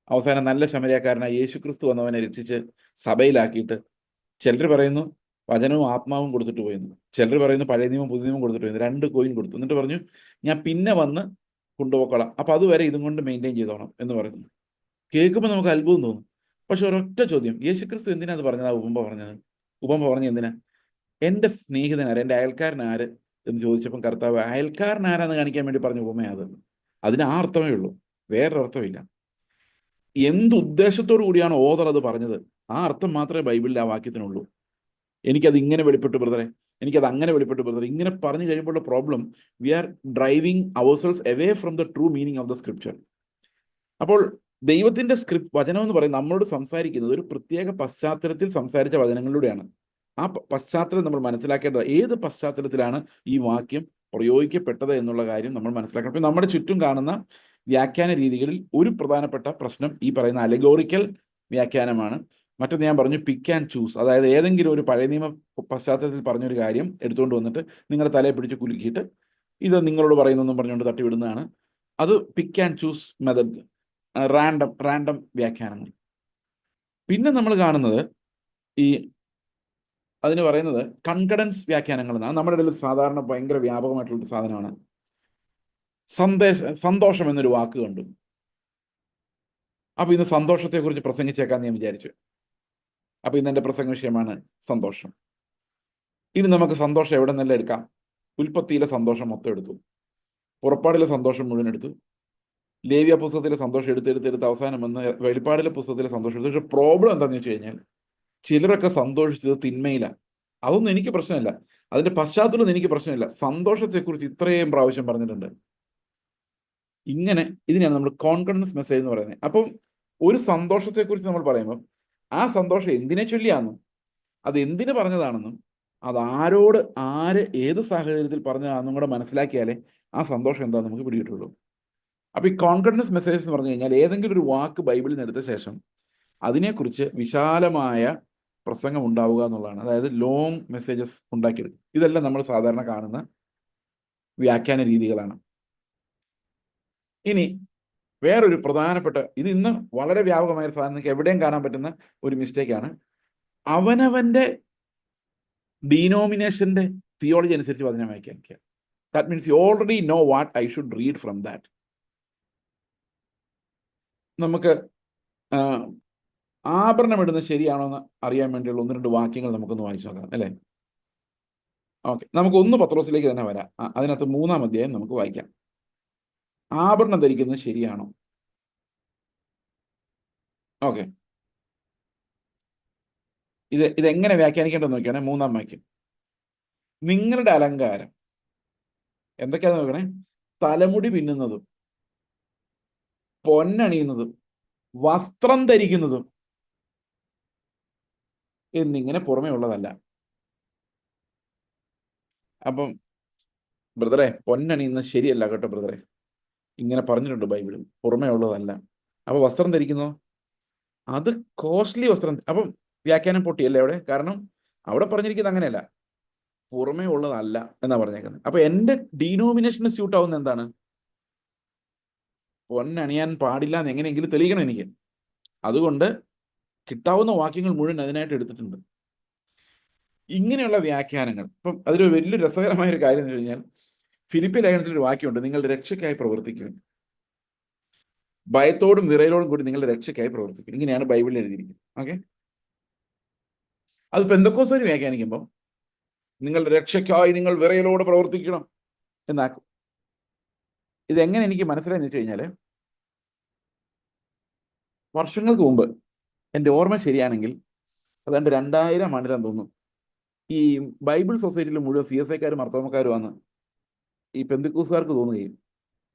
അവസാനം നല്ല ശമരിയാക്കാരനായ യേശുക്രിസ്തു വന്നവനെ രക്ഷിച്ച് സഭയിലാക്കിയിട്ട് ചിലർ പറയുന്നു വചനവും ആത്മാവും കൊടുത്തിട്ട് പോയെന്ന്, ചിലർ പറയുന്നു പഴയ നിയമം പുതിയ നിയമം കൊടുത്തിട്ട് പോയെന്ന്. 2 കോയിൻ കൊടുത്തു. എന്നിട്ട് പറഞ്ഞു ഞാൻ പിന്നെ വന്ന് കൊണ്ടുപോക്കോളാം, അപ്പൊ അതുവരെ ഇതും കൊണ്ട് മെയിൻറ്റെയിൻ ചെയ്തോണം എന്ന് പറഞ്ഞു. കേൾക്കുമ്പോൾ നമുക്ക് അത്ഭുതം തോന്നും. പക്ഷെ ഒരൊറ്റ ചോദ്യം, യേശുക്രിസ്തു എന്തിനാ അത് പറഞ്ഞത്? ഉപമ പറഞ്ഞത് എന്തിനാ? എൻ്റെ സ്നേഹിതനാര്, എൻ്റെ അയൽക്കാരനാര് എന്ന് ചോദിച്ചപ്പം കർത്താവ് അയൽക്കാരനാരാന്ന് കാണിക്കാൻ വേണ്ടി പറഞ്ഞ ഉപമയാണ് അത്. അതിന് ആ അർത്ഥമേ ഉള്ളൂ, വേറൊരർത്ഥമില്ല. എന്തുദ്ദേശത്തോടു കൂടിയാണ് ഓതർ അത് പറഞ്ഞത്, ആ അർത്ഥം മാത്രമേ ബൈബിളിൽ ആ വാക്യത്തിനുള്ളൂ. എനിക്കത് ഇങ്ങനെ വെളിപ്പെട്ടു ബ്രദറെ, എനിക്കത് അങ്ങനെ വെളിപ്പെട്ടു ബ്രദറെ, ഇങ്ങനെ പറഞ്ഞു കഴിയുമ്പോഴുള്ള problem, we are driving ourselves away from the true meaning of the scripture. അപ്പോൾ ദൈവത്തിന്റെ വചനം എന്ന് പറയുന്നത് നമ്മളോട് സംസാരിക്കുന്നത് ഒരു പ്രത്യേക പശ്ചാത്തലത്തിൽ സംസാരിച്ച വചനങ്ങളിലൂടെയാണ്. ആ പശ്ചാത്തലം നമ്മൾ മനസ്സിലാക്കേണ്ടത്. ഏത് പശ്ചാത്തലത്തിലാണ് ഈ വാക്യം പ്രയോഗിക്കപ്പെട്ടത് എന്നുള്ള കാര്യം നമ്മൾ മനസ്സിലാക്കണം. അപ്പം നമ്മുടെ ചുറ്റും കാണുന്ന വ്യാഖ്യാന രീതികളിൽ ഒരു പ്രധാനപ്പെട്ട പ്രശ്നം ഈ പറയുന്ന അലഗോറിക്കൽ വ്യാഖ്യാനമാണ്. മറ്റൊന്ന് ഞാൻ പറഞ്ഞു പിക്ക് ആൻഡ് ചൂസ്. അതായത് ഏതെങ്കിലും ഒരു പഴയ നിയമ പശ്ചാത്തലത്തിൽ പറഞ്ഞൊരു കാര്യം എടുത്തുകൊണ്ട് വന്നിട്ട് നിങ്ങളുടെ തലയെ പിടിച്ച് കുലുക്കിയിട്ട് ഇത് നിങ്ങളോട് പറയുന്നെന്നും പറഞ്ഞുകൊണ്ട് തട്ടിവിടുന്നതാണ്. അത് പിക്ക് ആൻഡ് ചൂസ് മെത്തഡ്, റാൻഡം വ്യാഖ്യാനങ്ങൾ. പിന്നെ നമ്മൾ കാണുന്നത് അതിന് പറയുന്നത് കൺകഡൻസ് വ്യാഖ്യാനങ്ങൾ എന്നാണ്. നമ്മുടെ ഇടയിൽ സാധാരണ ഭയങ്കര വ്യാപകമായിട്ടുള്ള സാധനമാണ്. സന്തോഷം എന്നൊരു വാക്ക് കണ്ടു. അപ്പൊ ഇന്ന് സന്തോഷത്തെക്കുറിച്ച് പ്രസംഗിച്ചേക്കാന്ന് ഞാൻ വിചാരിച്ചു. അപ്പൊ ഇന്ന് എൻ്റെ പ്രസംഗ വിഷയമാണ് സന്തോഷം. ഇനി നമുക്ക് സന്തോഷം എവിടെ നിന്നെല്ലാം എടുക്കാം? ഉൽപ്പത്തിയിലെ സന്തോഷം മൊത്തം എടുത്തു, പുറപ്പാടിലെ സന്തോഷം മുഴുവൻ എടുത്തു, ലേവ്യ പുസ്തകത്തിലെ സന്തോഷം എടുത്തെടുത്ത് അവസാനം വന്ന് വെളിപ്പാടിലെ പുസ്തകത്തിലെ സന്തോഷം എടുത്തു. പക്ഷെ പ്രോബ്ലം എന്താണെന്ന് വെച്ച് കഴിഞ്ഞാൽ ചിലരൊക്കെ സന്തോഷിച്ചത് തിന്മയിലാണ്. അതൊന്നും എനിക്ക് പ്രശ്നമില്ല, അതിന്റെ പശ്ചാത്തലം എനിക്ക് പ്രശ്നമില്ല. സന്തോഷത്തെക്കുറിച്ച് ഇത്രയും പ്രാവശ്യം പറഞ്ഞിട്ടുണ്ട്. ഇങ്ങനെ ഇതിനെയാണ് നമ്മൾ കോൺഫിഡൻസ് മെസ്സേജ് എന്ന് പറയുന്നത്. അപ്പം ഒരു സന്തോഷത്തെക്കുറിച്ച് നമ്മൾ പറയുമ്പോൾ ആ സന്തോഷം എന്തിനെ ചൊല്ലിയാണെന്നും അത് എന്തിനു പറഞ്ഞതാണെന്നും അത് ആരോട് ഏത് സാഹചര്യത്തിൽ പറഞ്ഞതാണെന്നും കൂടെ മനസ്സിലാക്കിയാലേ ആ സന്തോഷം എന്താണെന്ന് നമുക്ക് പിടികിട്ടുള്ളൂ. അപ്പൊ ഈ കോൺഫിഡൻസ് മെസ്സേജ് എന്ന് പറഞ്ഞു കഴിഞ്ഞാൽ ഏതെങ്കിലും ഒരു വാക്ക് ബൈബിളിൽ നിന്ന് എടുത്ത ശേഷം അതിനെക്കുറിച്ച് വിശാലമായ പ്രസംഗം ഉണ്ടാവുക എന്നുള്ളതാണ്. അതായത് ലോങ് മെസ്സേജസ് ഉണ്ടാക്കിയെടുക്കും. ഇതെല്ലാം നമ്മൾ സാധാരണ കാണുന്ന വ്യാഖ്യാന രീതികളാണ്. ഇനി വേറൊരു പ്രധാനപ്പെട്ട, ഇത് ഇന്ന് വളരെ വ്യാപകമായ സാധനം, നിങ്ങൾക്ക് എവിടെയും കാണാൻ പറ്റുന്ന ഒരു മിസ്റ്റേക്കാണ്. അവനവന്റെ ഡിനോമിനേഷന്റെ തിയോളജി അനുസരിച്ച് വചനം വ്യാഖ്യാനിക്കുക. That means you already know what I should read from that. നമുക്ക് ആഭരണം ഇടുന്നത് ശരിയാണോ എന്ന് അറിയാൻ വേണ്ടിയുള്ള 1-2 വാക്യങ്ങൾ നമുക്കൊന്ന് വായിച്ചു നോക്കാം അല്ലേ? ഓക്കെ, നമുക്ക് 1 പത്രോസിലേക്ക് തന്നെ വരാം. അതിനകത്ത് 3-ാം അധ്യായം നമുക്ക് വായിക്കാം. ആഭരണം ധരിക്കുന്നത് ശരിയാണോ? ഓക്കെ, ഇതെങ്ങനെ വ്യാഖ്യാനിക്കേണ്ടത് നോക്കിയാണെ 3-ാം വാക്യം. നിങ്ങളുടെ അലങ്കാരം എന്തൊക്കെയാന്ന് നോക്കണേ. തലമുടി പിന്നുന്നതും പൊന്നണിയുന്നതും വസ്ത്രം ധരിക്കുന്നതും എന്നിങ്ങനെ പുറമേ ഉള്ളതല്ല. അപ്പം ബ്രദറെ, പൊന്നണിയുന്നത് ശരിയല്ല കേട്ടോ ബ്രദറെ. ഇങ്ങനെ പറഞ്ഞിട്ടുണ്ട് ബൈബിളിൽ, പുറമേ ഉള്ളതല്ല. അപ്പൊ വസ്ത്രം ധരിക്കുന്നോ, അത് കോസ്റ്റ്ലി വസ്ത്രം. അപ്പം വ്യാഖ്യാനം പൊട്ടിയല്ലേ അവിടെ? കാരണം അവിടെ പറഞ്ഞിരിക്കുന്നത് അങ്ങനെയല്ല, പുറമേ ഉള്ളതല്ല എന്നാ പറഞ്ഞേക്കുന്നത്. അപ്പൊ എന്റെ ഡീനോമിനേഷന് സ്യൂട്ട് ആവുന്ന എന്താണ്? പൊന്നണിയാൻ പാടില്ല എന്ന് എങ്ങനെയെങ്കിലും തെളിയിക്കണം എനിക്ക്. അതുകൊണ്ട് കിട്ടാവുന്ന വാക്യങ്ങൾ മുഴുവൻ അതിനായിട്ട് എടുത്തിട്ടുണ്ട്. ഇങ്ങനെയുള്ള വ്യാഖ്യാനങ്ങൾ, ഇപ്പം അതിലൊരു വലിയ രസകരമായ ഒരു കാര്യം എന്ന് കഴിഞ്ഞാൽ, ഫിലിപ്പി ലേഖനത്തിൽ ഒരു വാക്യമുണ്ട്, നിങ്ങളുടെ രക്ഷയ്ക്കായി പ്രവർത്തിക്കും, ഭയത്തോടും വിറയലോടും കൂടി നിങ്ങളുടെ രക്ഷയ്ക്കായി പ്രവർത്തിക്കും. ഇങ്ങനെയാണ് ബൈബിളിൽ എഴുതിയിരിക്കുന്നത്. ഓക്കെ, അത് പെന്തക്കോസ്തുകാർ വ്യാഖ്യാനിക്കുമ്പോൾ നിങ്ങളുടെ രക്ഷയ്ക്കായി നിങ്ങൾ വിറയലോട് പ്രവർത്തിക്കണം എന്നാക്കും. ഇതെങ്ങനെ എനിക്ക് മനസ്സിലായെന്ന് വെച്ച് കഴിഞ്ഞാൽ, വർഷങ്ങൾക്ക് മുമ്പ് എൻ്റെ ഓർമ്മ ശരിയാണെങ്കിൽ അതാണ്ട് 2000 ആണ്ടിലാന്ന് തോന്നുന്നു, ഈ ബൈബിൾ സൊസൈറ്റിയിൽ മുഴുവൻ CSIക്കാരും മർത്തോമക്കാരുമാണ് ഈ പെന്തക്കോസ്തുകാർക്ക് തോന്നുകയും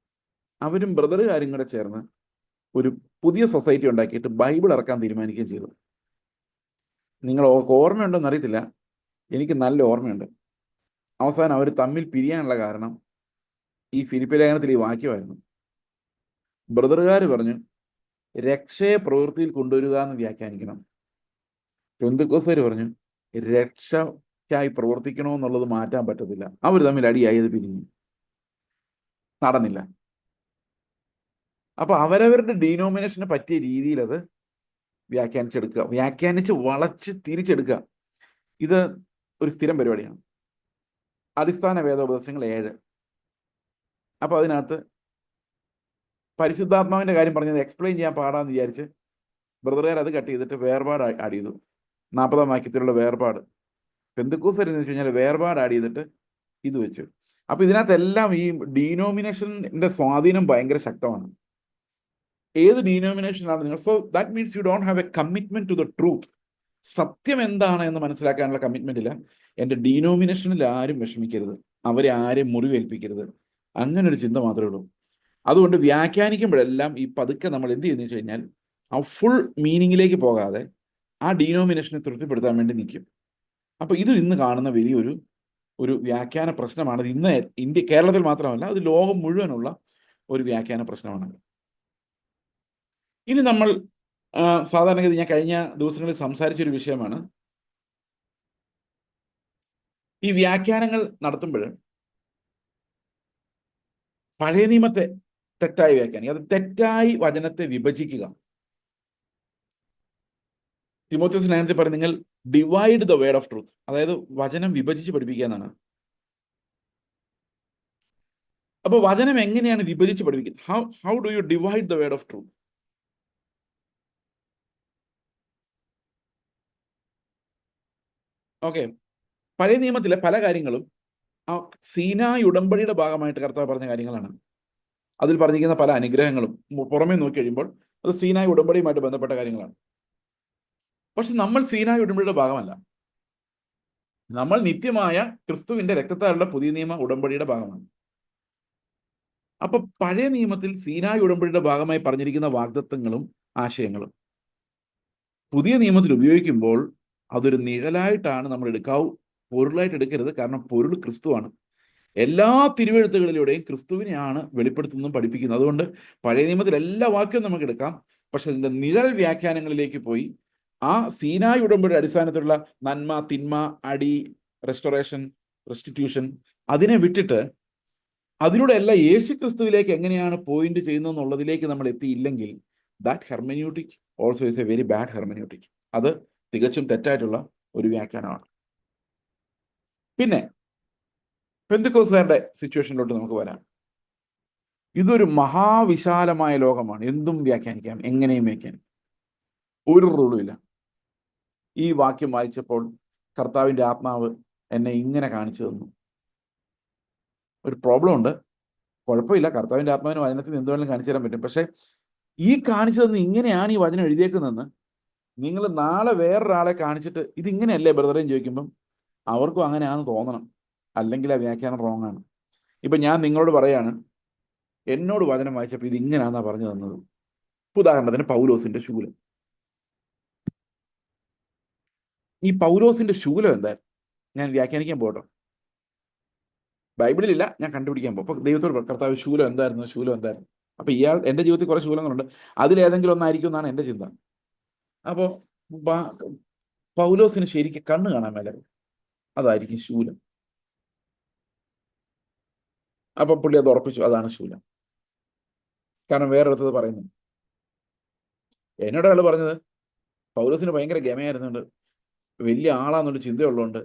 അവരും ബ്രദറുകാരും കൂടെ ചേർന്ന് ഒരു പുതിയ സൊസൈറ്റി ഉണ്ടാക്കിയിട്ട് ബൈബിൾ ഇറക്കാൻ തീരുമാനിക്കുകയും ചെയ്തു. നിങ്ങൾ ഓർമ്മയുണ്ടോന്ന് അറിയത്തില്ല, എനിക്ക് നല്ല ഓർമ്മയുണ്ട്. അവസാനം അവർ തമ്മിൽ പിരിയാനുള്ള കാരണം ഈ ഫിലിപ്പി ലേഖനത്തിൽ ഈ വാക്യമായിരുന്നു. ബ്രദറുകാർ പറഞ്ഞു രക്ഷയെ പ്രവൃത്തിയിൽ കൊണ്ടുവരിക എന്ന് വ്യാഖ്യാനിക്കണം. പെന്തക്കോസ്തുകാർ പറഞ്ഞു രക്ഷയ്ക്കായി പ്രവർത്തിക്കണമെന്നുള്ളത് മാറ്റാൻ പറ്റത്തില്ല. അവർ തമ്മിൽ അടിയായത് പിരിഞ്ഞു, നടന്നില്ല. അപ്പൊ അവരവരുടെ ഡീനോമിനേഷന് പറ്റിയ രീതിയിൽ അത് വ്യാഖ്യാനിച്ചെടുക്കുക, വ്യാഖ്യാനിച്ച് വളച്ച് തിരിച്ചെടുക്കുക. ഇത് ഒരു സ്ഥിരം പരിപാടിയാണ്. അടിസ്ഥാന വേദോപദേശങ്ങൾ 7. അപ്പൊ അതിനകത്ത് പരിശുദ്ധാത്മാവിന്റെ കാര്യം പറഞ്ഞത് എക്സ്പ്ലെയിൻ ചെയ്യാൻ പാടാന്ന് വിചാരിച്ച് ബ്രദറുകാർ അത് കട്ട് ചെയ്തിട്ട് വേർപാട് ആഡ് ചെയ്തു. 40-ാം വാക്യത്തിലുള്ള വേർപാട്. പെന്തക്കോസ്തുകാർ എന്ന് വെച്ച് കഴിഞ്ഞാൽ വേർപാട് ആഡ് ചെയ്തിട്ട് ഇത് വെച്ചു. അപ്പൊ ഇതിനകത്തെല്ലാം ഈ ഡീനോമിനേഷന്റെ സ്വാധീനം ഭയങ്കര ശക്തമാണ്. ഏത് ഡീനോമിനേഷനാണ് നിങ്ങൾ, so that means you don't have a commitment to the truth. സത്യം എന്താണ് എന്ന് മനസ്സിലാക്കാനുള്ള കമ്മിറ്റ്മെന്റ് ഇല്ല. എൻ്റെ ഡീനോമിനേഷനിൽ ആരും വിഷമിക്കരുത്, അവരെ ആരെയും മുറിവേൽപ്പിക്കരുത്, അങ്ങനെ ഒരു ചിന്ത മാത്രമേ ഉള്ളൂ. അതുകൊണ്ട് വ്യാഖ്യാനിക്കുമ്പോഴെല്ലാം ഈ പതുക്കെ നമ്മൾ എന്ത് ചെയ്യുന്നു വെച്ച് കഴിഞ്ഞാൽ, ആ ഫുൾ മീനിങ്ങിലേക്ക് പോകാതെ ആ ഡീനോമിനേഷനെ തൃപ്തിപ്പെടുത്താൻ വേണ്ടി നിൽക്കും. അപ്പൊ ഇത് ഇന്ന് കാണുന്ന ഒരു വ്യാഖ്യാന പ്രശ്നമാണ്. ഇന്ന് കേരളത്തിൽ മാത്രമല്ല, അത് ലോകം മുഴുവനുള്ള ഒരു വ്യാഖ്യാന പ്രശ്നമാണ്. ഇനി നമ്മൾ സാധാരണഗതി ഞാൻ കഴിഞ്ഞ ദിവസങ്ങളിൽ സംസാരിച്ചൊരു വിഷയമാണ്, ഈ വ്യാഖ്യാനങ്ങൾ നടത്തുമ്പോൾ പഴയ നിയമത്തെ തെറ്റായി വ്യാഖ്യാനിക്കുക, അത് തെറ്റായി വചനത്തെ വിഭജിക്കുക. തിമോത്തിയോസ് ലേഖനത്തിൽ പറയും നിങ്ങൾ divide the word of truth, അതായത് വചനം വിഭജിച്ച് പഠിപ്പിക്കുക എന്നാണ്. അപ്പൊ വചനം എങ്ങനെയാണ് വിഭജിച്ച് പഠിപ്പിക്കുന്നത്? How do U divide the word of truth? Okay, പഴയ നിയമത്തിലെ പല കാര്യങ്ങളും ആ സീനായി ഉടമ്പടിയുടെ ഭാഗമായിട്ട് കർത്താവ് പറഞ്ഞ കാര്യങ്ങളാണ്. അതിൽ പറഞ്ഞിരിക്കുന്ന പല അനുഗ്രഹങ്ങളും പുറമേ നോക്കി കഴിയുമ്പോൾ അത് സീനായി ഉടമ്പടിയുമായിട്ട് ബന്ധപ്പെട്ട കാര്യങ്ങളാണ്. പക്ഷെ നമ്മൾ സീനായി ഉടമ്പടിയുടെ ഭാഗമല്ല, നമ്മൾ നിത്യമായ ക്രിസ്തുവിന്റെ രക്തത്താലുള്ള പുതിയ നിയമ ഉടമ്പടിയുടെ ഭാഗമാണ്. അപ്പൊ പഴയ നിയമത്തിൽ സീനായി ഉടമ്പടിയുടെ ഭാഗമായി പറഞ്ഞിരിക്കുന്ന വാഗ്ദത്തങ്ങളും ആശയങ്ങളും പുതിയ നിയമത്തിൽ ഉപയോഗിക്കുമ്പോൾ അതൊരു നിഴലായിട്ടാണ് നമ്മൾ എടുക്കാവൂ, പൊരുളായിട്ട് എടുക്കരുത്. കാരണം പൊരുൾ ക്രിസ്തുവാണ്. എല്ലാ തിരുവെഴുത്തുകളിലൂടെയും ക്രിസ്തുവിനെയാണ് വെളിപ്പെടുത്തുന്നതും പഠിപ്പിക്കുന്നത്. അതുകൊണ്ട് പഴയ നിയമത്തിൽ എല്ലാ വാക്യവും നമുക്ക് എടുക്കാം, പക്ഷെ അതിന്റെ നിഴൽ വ്യാഖ്യാനങ്ങളിലേക്ക് പോയി ആ സീനായി ഉടമ്പടിയുടെ അടിസ്ഥാനത്തിലുള്ള നന്മ, തിന്മ, അടി, റെസ്റ്റോറേഷൻ, റെസ്റ്റിറ്റ്യൂഷൻ, അതിനെ വിട്ടിട്ട് അതിലൂടെ എല്ലാം യേശു ക്രിസ്തുവിലേക്ക് എങ്ങനെയാണ് പോയിന്റ് ചെയ്യുന്നതെന്നുള്ളതിലേക്ക് നമ്മൾ എത്തിയില്ലെങ്കിൽ that hermeneutic also is a very bad hermeneutic. അത് തികച്ചും തെറ്റായിട്ടുള്ള ഒരു വ്യാഖ്യാനമാണ്. പിന്നെ പെന്തക്കോസ്തുകാരുടെ സിറ്റുവേഷനിലോട്ട് നമുക്ക് വരാം. ഇതൊരു മഹാവിശാലമായ ലോകമാണ്, എന്തും വ്യാഖ്യാനിക്കാം, എങ്ങനെയും വ്യാഖ്യാനിക്കാം, ഒരു റൂളും ഇല്ല. ഈ വാക്യം വായിച്ചപ്പോൾ കർത്താവിൻ്റെ ആത്മാവ് എന്നെ ഇങ്ങനെ കാണിച്ചു തന്നു. ഒരു പ്രോബ്ലം ഉണ്ട്, കുഴപ്പമില്ല, കർത്താവിൻ്റെ ആത്മാവിന് വചനത്തിൽ എന്ത് വേണമെങ്കിലും കാണിച്ചു തരാൻ പറ്റും. പക്ഷെ ഈ കാണിച്ചു തന്ന് ഇങ്ങനെയാണ് ഈ വചനം എഴുതിയേക്കുന്നതെന്ന് നിങ്ങൾ നാളെ വേറൊരാളെ കാണിച്ചിട്ട് ഇതിങ്ങനെയല്ലേ ബ്രദറേന്ന് ചോദിക്കുമ്പം അവർക്കും അങ്ങനെയാണെന്ന് തോന്നണം, അല്ലെങ്കിൽ ആ വ്യാഖ്യാനം റോങ് ആണ്. ഇപ്പം ഞാൻ നിങ്ങളോട് പറയാണ്, എന്നോട് വചനം വായിച്ചപ്പോൾ ഇത് ഇങ്ങനെയാണെന്നാ പറഞ്ഞു തന്നത്. ഉദാഹരണത്തിന് പൗലോസിന്റെ ശൂലം. ഈ പൗലോസിന്റെ ശൂലം എന്തായിരുന്നു? ഞാൻ വ്യാഖ്യാനിക്കാൻ പോട്ടോ. ബൈബിളിലില്ല, ഞാൻ കണ്ടുപിടിക്കാൻ പോകും. അപ്പോൾ ദൈവത്തോട് പറയും, കർത്താവ് ശൂലം എന്തായിരുന്നു, ശൂലം എന്തായിരുന്നു. അപ്പോൾ എൻ്റെ ജീവിതത്തിൽ കുറേ ശൂലങ്ങളുണ്ട്, അതിലേതെങ്കിലും ഒന്നായിരിക്കും എന്നാണ് എൻ്റെ ചിന്ത. അപ്പോൾ പൗലോസിന് ശരിക്കും കണ്ണ് കാണാൻ മേലെ, അതായിരിക്കും ശൂലം. അപ്പൊ പുള്ളി അത് ഉറപ്പിച്ചു, അതാണ് ശൂലം. കാരണം വേറൊരിടത്തത് പറയുന്നു. എന്നോട് ആൾ പറഞ്ഞത് പൗലോസിന് ഭയങ്കര ഗമയായിരുന്നുണ്ട്, വലിയ ആളാന്നൊരു ചിന്തയുള്ളതുകൊണ്ട്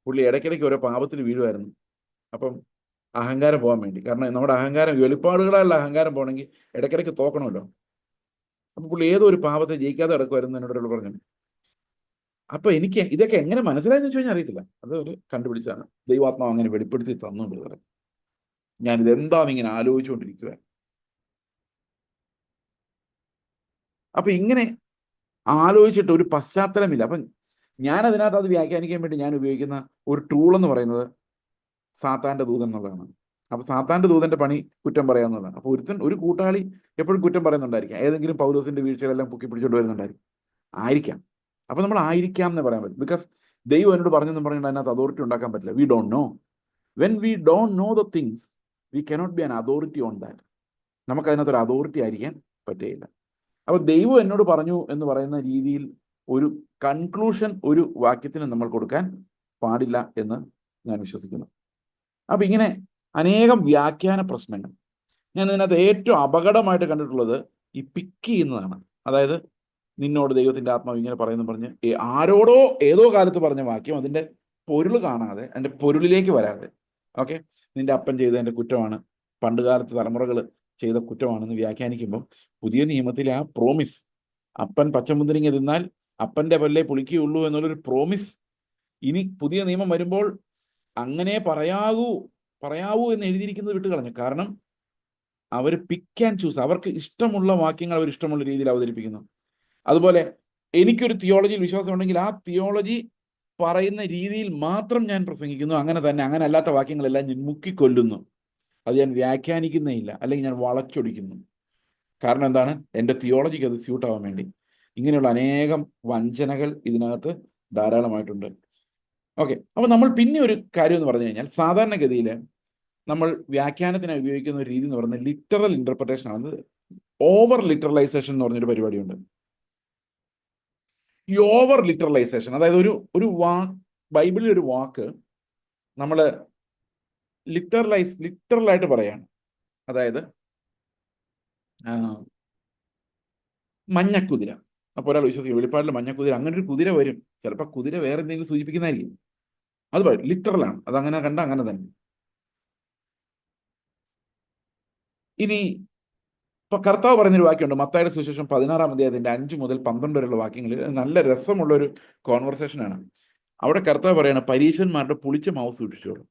പുള്ളി ഇടയ്ക്കിടയ്ക്ക് ഓരോ പാപത്തിൽ വീഴുമായിരുന്നു. അപ്പം അഹങ്കാരം പോകാൻ വേണ്ടി, കാരണം നമ്മുടെ അഹങ്കാരം, വെളിപ്പാടുകളായുള്ള അഹങ്കാരം പോകണമെങ്കിൽ ഇടയ്ക്കിടയ്ക്ക് തോക്കണമല്ലോ. അപ്പൊ പുള്ളി ഏതോ ഒരു പാപത്തെ ജയിക്കാതെ കിടക്കുമായിരുന്നു എന്നോട് പറഞ്ഞു. അപ്പൊ എനിക്ക് ഇതൊക്കെ എങ്ങനെ മനസ്സിലായെന്ന് വെച്ച് കഴിഞ്ഞാൽ അറിയത്തില്ല, അത് ഒരു കണ്ടുപിടിച്ചാണ്. ദൈവാത്മാവ് അങ്ങനെ വെളിപ്പെടുത്തി തന്നു. ഞാനിത് എന്താന്ന് ഇങ്ങനെ ആലോചിച്ചുകൊണ്ടിരിക്കുക. അപ്പൊ ഇങ്ങനെ ആലോചിച്ചിട്ട് ഒരു പശ്ചാത്തലമില്ല. അപ്പം ഞാൻ അതിനകത്ത് അത് വ്യാഖ്യാനിക്കാൻ വേണ്ടി ഞാൻ ഉപയോഗിക്കുന്ന ഒരു ടൂൾ എന്ന് പറയുന്നത് സാത്താന്റെ ദൂതൻ എന്നുള്ളതാണ്. അപ്പൊ സാത്താന്റെ ദൂതന്റെ പണി കുറ്റം പറയാന്നുള്ളതാണ്. അപ്പൊ ഒരു കൂട്ടാളി എപ്പോഴും കുറ്റം പറയുന്നുണ്ടായിരിക്കാം, ഏതെങ്കിലും പൗലോസിന്റെ വീഴ്ചകളെല്ലാം പൊക്കി പിടിച്ചുകൊണ്ട് വരുന്നുണ്ടായിരിക്കും, ആയിരിക്കാം. അപ്പൊ നമ്മൾ ആയിരിക്കാം എന്ന് പറയാൻ പറ്റും. ബിക്കോസ് ദൈവം എന്നോട് പറഞ്ഞെന്ന് പറഞ്ഞിട്ട് അതിനകത്ത് അതോറിറ്റി ഉണ്ടാക്കാൻ പറ്റില്ല. We don't know. When we don't know the things, we cannot be an authority on that. നമുക്ക് അതിനകത്തൊരു അതോറിറ്റി ആയിരിക്കാൻ പറ്റുകയില്ല. അപ്പോൾ ദൈവം എന്നോട് പറഞ്ഞു എന്ന് പറയുന്ന രീതിയിൽ ഒരു കൺക്ലൂഷൻ ഒരു വാക്യത്തിന് നമ്മൾ കൊടുക്കാൻ പാടില്ല എന്ന് ഞാൻ വിശ്വസിക്കുന്നു. അപ്പൊ ഇങ്ങനെ അനേകം വ്യാഖ്യാന പ്രശ്നങ്ങൾ ഞാൻ ഇതിനകത്ത് ഏറ്റവും അപകടമായിട്ട് കണ്ടിട്ടുള്ളത് ഈ പിക്ക് ചെയ്യുന്നതാണ്. അതായത് നിന്നോട് ദൈവത്തിന്റെ ആത്മാവ് ഇങ്ങനെ പറയുന്നു പറഞ്ഞ് ആരോടോ ഏതോ കാലത്ത് പറഞ്ഞ വാക്യം അതിന്റെ പൊരുൾ കാണാതെ, അതിന്റെ പൊരുളിലേക്ക് വരാതെ, ഓക്കെ, നിന്റെ അപ്പൻ ചെയ്തതിന്റെ കുറ്റമാണ്, പണ്ടുകാലത്ത് തലമുറകൾ ചെയ്ത കുറ്റമാണെന്ന് വ്യാഖ്യാനിക്കുമ്പോൾ പുതിയ നിയമത്തിലെ ആ പ്രോമിസ്, അപ്പൻ പച്ചമുന്തിരിങ്ങ തിന്നാൽ അപ്പന്റെ പല്ലേ പുളിക്കുകയുള്ളൂ എന്നുള്ളൊരു പ്രോമിസ് ഇനി പുതിയ നിയമം വരുമ്പോൾ അങ്ങനെ പറയാവൂ എന്ന് എഴുതിയിരിക്കുന്നത് വിട്ട് കളഞ്ഞു. കാരണം അവർ പിക്ക് ആൻഡ് ചൂസ്, അവർക്ക് ഇഷ്ടമുള്ള വാക്യങ്ങൾ അവർ ഇഷ്ടമുള്ള രീതിയിൽ അവതരിപ്പിക്കുന്നു. അതുപോലെ എനിക്കൊരു തിയോളജിയിൽ വിശ്വാസം ഉണ്ടെങ്കിൽ ആ തിയോളജി പറയുന്ന രീതിയിൽ മാത്രം ഞാൻ പ്രസംഗിക്കുന്നു. അങ്ങനെ തന്നെ, അങ്ങനെ അല്ലാത്ത വാക്യങ്ങളെല്ലാം ഞാൻ മുക്കിക്കൊല്ലുന്നു. അത് ഞാൻ വ്യാഖ്യാനിക്കുന്നേ ഇല്ല, അല്ലെങ്കിൽ ഞാൻ വളച്ചൊടിക്കുന്നു. കാരണം എന്താണ്? എൻ്റെ തിയോളജിക്ക് അത് സ്യൂട്ട് ആവാൻ വേണ്ടി. ഇങ്ങനെയുള്ള അനേകം വഞ്ചനകൾ ഇതിനകത്ത് ധാരാളമായിട്ടുണ്ട്. ഓക്കെ, അപ്പോൾ നമ്മൾ പിന്നെ ഒരു കാര്യം എന്ന് പറഞ്ഞു കഴിഞ്ഞാൽ, സാധാരണഗതിയിൽ നമ്മൾ വ്യാഖ്യാനത്തിനായി ഉപയോഗിക്കുന്ന ഒരു രീതി എന്ന് പറയുന്നത് ലിറ്ററൽ ഇന്റർപ്രിട്ടേഷൻ ആണ്. ഓവർ ലിറ്ററലൈസേഷൻ എന്ന് പറഞ്ഞൊരു പരിപാടിയുണ്ട്. ഈ ഓവർ ലിറ്ററലൈസേഷൻ, അതായത് ഒരു ബൈബിളിൽ ഒരു വാക്ക് നമ്മൾ ലിറ്ററലായിട്ട് പറയാണ്. അതായത് മഞ്ഞക്കുതിര. അപ്പോൾ ഒരാൾ വിശ്വസിക്കും വെളിപ്പാടിൽ മഞ്ഞക്കുതിര, അങ്ങനെ ഒരു കുതിര വരും, ചിലപ്പോൾ കുതിര വേറെ എന്തെങ്കിലും സൂചിപ്പിക്കുന്നതായിരിക്കും. അത് ലിറ്ററലാണ്, അതങ്ങനെ കണ്ട അങ്ങനെ തന്നെ. ഇനി ഇപ്പൊ കർത്താവ് പറയുന്നൊരു വാക്യമുണ്ട്, മത്തായിയുടെ സുവിശേഷം 16-ാം അധ്യായത്തിന്റെ 5 മുതൽ 12 വരെയുള്ള വാക്യങ്ങളിൽ നല്ല രസമുള്ള ഒരു കോൺവെർസേഷനാണ്. അവിടെ കർത്താവ് പറയാണ്, പരീശന്മാരുടെ പുളിച്ച മാവ് സൂക്ഷിച്ചോളൂ.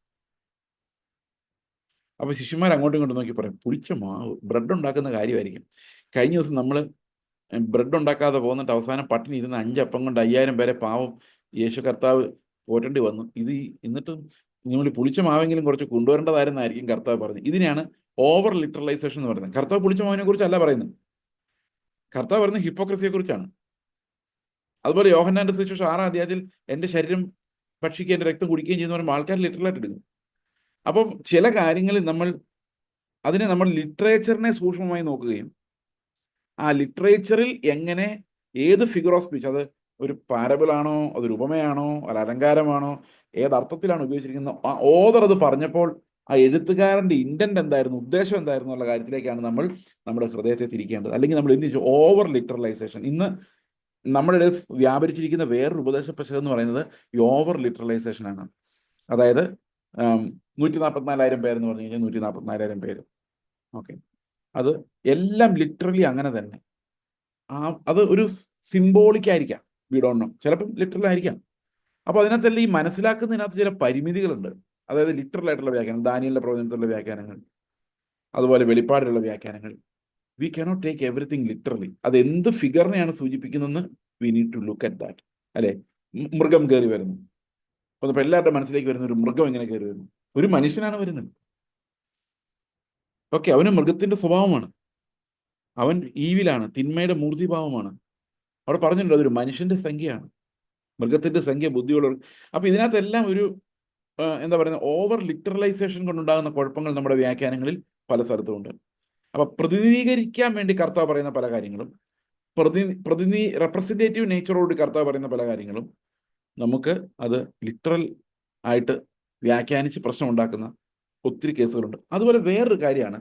അപ്പൊ ശിഷ്യന്മാർ അങ്ങോട്ടും ഇങ്ങോട്ടും നോക്കി പറയും, പുളിച്ച മാവ്, ബ്രെഡ് ഉണ്ടാക്കുന്ന കാര്യമായിരിക്കും. കഴിഞ്ഞ ദിവസം നമ്മൾ ബ്രെഡ് ഉണ്ടാക്കാതെ പോന്നിട്ട് അവസാനം പട്ടിണി ഇരുന്ന് 5 അപ്പം കൊണ്ട് 5000 പേരെ പാവം യേശു കർത്താവ് പോറ്റേണ്ടി വന്നു. എന്നിട്ടും നിങ്ങൾ പുളിച്ച മാവെങ്കിലും കുറച്ച് കൊണ്ടുവരേണ്ടതായിരുന്നായിരിക്കും കർത്താവ് പറഞ്ഞു. ഇതിനെയാണ് ഓവർ ലിറ്ററലൈസേഷൻ എന്ന് പറയുന്നത്. കർത്താവ് പുളിച്ച മാവിനെ കുറിച്ചല്ല പറയുന്നത്, കർത്താവ് പറയുന്നത് ഹിപ്പോക്രസിയെ കുറിച്ചാണ്. അതുപോലെ യോഹന്നാന്റെ സുവിശേഷം 6-ാം അധ്യായത്തിൽ എൻ്റെ ശരീരം ഭക്ഷിക്കുകയും എൻ്റെ രക്തം കുടിക്കുകയും ചെയ്യുന്ന പറയുമ്പോൾ ആൾക്കാർ ലിറ്ററലായിട്ട് എടുക്കും. അപ്പം ചില കാര്യങ്ങളിൽ നമ്മൾ ലിറ്ററേച്ചറിനെ സൂക്ഷ്മമായി നോക്കുകയും ആ ലിറ്ററേച്ചറിൽ എങ്ങനെ ഏത് ഫിഗർ ഓഫ് സ്പീച്ച്, അത് ഒരു പാരബിൾ ആണോ, അതൊരു ഉപമയാണോ, ഒരു അലങ്കാരമാണോ, ഏതർത്ഥത്തിലാണ് ഉപയോഗിച്ചിരിക്കുന്നത്, ആ ഓതർ അത് പറഞ്ഞപ്പോൾ ആ എഴുത്തുകാരൻ്റെ ഇന്റന്റ് എന്തായിരുന്നു, ഉദ്ദേശം എന്തായിരുന്നു എന്നുള്ള കാര്യത്തിലേക്കാണ് നമ്മൾ നമ്മുടെ ഹൃദയത്തെ തിരിക്കേണ്ടത്. അല്ലെങ്കിൽ നമ്മൾ എന്ത് ചെയ്യും, ഓവർ ലിറ്ററലൈസേഷൻ. ഇന്ന് നമ്മുടെ ഇടയിൽ വ്യാപരിച്ചിരിക്കുന്ന വേറൊരു ഉപദേശ പശകം എന്ന് പറയുന്നത് ഈ ഓവർ ലിറ്ററലൈസേഷൻ ആണ്. അതായത് 144,000 പേരെന്ന് പറഞ്ഞു കഴിഞ്ഞാൽ 144,000 പേര്. ഓക്കെ, അത് എല്ലാം ലിറ്ററലി അങ്ങനെ തന്നെ. അത് ഒരു സിംബോളിക് ആയിരിക്കാം, വി ഡോണ്ട് നോ, ചിലപ്പം ലിറ്ററൽ ആയിരിക്കാം. അപ്പോൾ അതിനകത്തല്ല ഈ മനസ്സിലാക്കുന്നതിനകത്ത് ചില പരിമിതികളുണ്ട്. അതായത് ലിറ്ററൽ ആയിട്ടുള്ള വ്യാഖ്യാനം, ദാനിയേലിന്റെ പ്രവചനത്തിലുള്ള വ്യാഖ്യാനങ്ങൾ, അതുപോലെ വെളിപ്പാടിലുള്ള വ്യാഖ്യാനങ്ങൾ, we cannot take everything literally. അത് എന്ത് ഫിഗറിനെയാണ് സൂചിപ്പിക്കുന്നതെന്ന് we need to look at that. അല്ലെ, മൃഗം കയറി വരുന്നു, അപ്പൊ എല്ലാവരുടെ മനസ്സിലേക്ക് വരുന്ന ഒരു മൃഗം എങ്ങനെ കയറി വരുന്നു, ഒരു മനുഷ്യനാണ് വരുന്നത്. ഓക്കെ, അവന് മൃഗത്തിന്റെ സ്വഭാവമാണ്, അവൻ ഈവിലാണ്, തിന്മയുടെ മൂർത്തിഭാവമാണ്. അവിടെ പറഞ്ഞിട്ടുണ്ട് അതൊരു മനുഷ്യന്റെ സംഖ്യയാണ്, മൃഗത്തിന്റെ സംഖ്യ ബുദ്ധിയുള്ളവർ. അപ്പൊ ഇതിനകത്തെല്ലാം എന്താ പറയുന്നത്, ഓവർ ലിറ്ററലൈസേഷൻ കൊണ്ടുണ്ടാകുന്ന കുഴപ്പങ്ങൾ നമ്മുടെ വ്യാഖ്യാനങ്ങളിൽ പല സ്ഥലത്തുമുണ്ട്. അപ്പൊ പ്രതിനിധീകരിക്കാൻ വേണ്ടി കർത്താവ് പറയുന്ന പല കാര്യങ്ങളും, റെപ്രസെന്റേറ്റീവ് നേച്ചറോട് കർത്താവ് പറയുന്ന പല കാര്യങ്ങളും നമുക്ക് അത് ലിറ്ററൽ ആയിട്ട് വ്യാഖ്യാനിച്ച് പ്രശ്നം ഉണ്ടാക്കുന്ന ഒത്തിരി കേസുകളുണ്ട്. അതുപോലെ വേറൊരു കാര്യമാണ്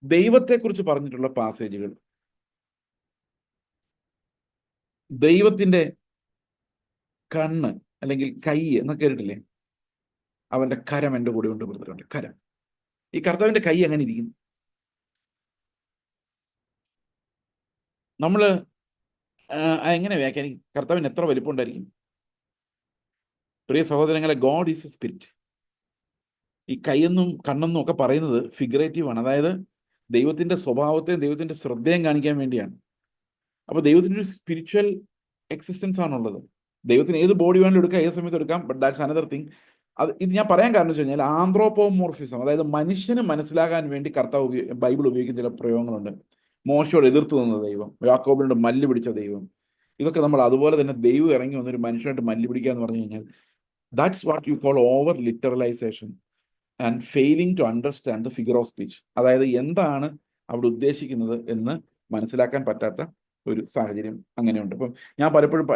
ദൈവത്തെക്കുറിച്ച് പറഞ്ഞിട്ടുള്ള പാസേജുകൾ. ദൈവത്തിന്റെ കണ്ണ് അല്ലെങ്കിൽ കൈ എന്നൊക്കെ കേട്ടിട്ടില്ലേ? അവന്റെ കരം എൻ്റെ കൂടെ ഉണ്ട് പറഞ്ഞിട്ടുണ്ട്. കരം, ഈ കർത്താവിന്റെ കൈ എങ്ങനെ ഇരിക്കും? നമ്മള് എങ്ങനെ വ്യാഖ്യാനിക്കും? കർത്താവിന് എത്ര വലിപ്പം ഉണ്ടായിരിക്കും? പ്രിയ സഹോദരങ്ങളെ, ഗോഡ് ഈസ് എ സ്പിരിറ്റ്. ഈ കൈയെന്നും കണ്ണെന്നും ഒക്കെ പറയുന്നത് ഫിഗറേറ്റീവ് ആണ്. അതായത് ദൈവത്തിന്റെ സ്വഭാവത്തെയും ദൈവത്തിന്റെ ശ്രദ്ധയും കാണിക്കാൻ വേണ്ടിയാണ്. അപ്പൊ ദൈവത്തിന് ഒരു സ്പിരിച്വൽ എക്സിസ്റ്റൻസ് ആണുള്ളത്. ദൈവത്തിന് ഏത് ബോഡി വേണമെങ്കിലും എടുക്കാം, ഏത് സമയത്ത് എടുക്കാം. But that's another thing. ഇത് ഞാൻ പറയാൻ കാരണം വെച്ച് കഴിഞ്ഞാൽ ആന്ത്രോപോമോർഫിസം, അതായത് മനുഷ്യന് മനസ്സിലാകാൻ വേണ്ടി കർത്താവ് ബൈബിൾ ഉപയോഗിക്കുന്ന ചില പ്രയോഗങ്ങളുണ്ട്. മോശയോട് എതിർത്ത് നിന്ന ദൈവം, യാക്കോബിനോട് മല്ല് പിടിച്ച ദൈവം, ഇതൊക്കെ നമ്മൾ അതുപോലെ തന്നെ ദൈവം ഇറങ്ങി വന്നൊരു മനുഷ്യനായിട്ട് മല്ല് പിടിക്കുക എന്ന് പറഞ്ഞു കഴിഞ്ഞാൽ that's what you call over literalization and failing to understand the figure of speech. അതായത് എന്താണ് അവിടെ ഉദ്ദേശിക്കുന്നത് എന്ന് മനസ്സിലാക്കാൻ പറ്റാത്ത ഒരു സാഹചര്യം അങ്ങനെയുണ്ട്. അപ്പം ഞാൻ പലപ്പോഴും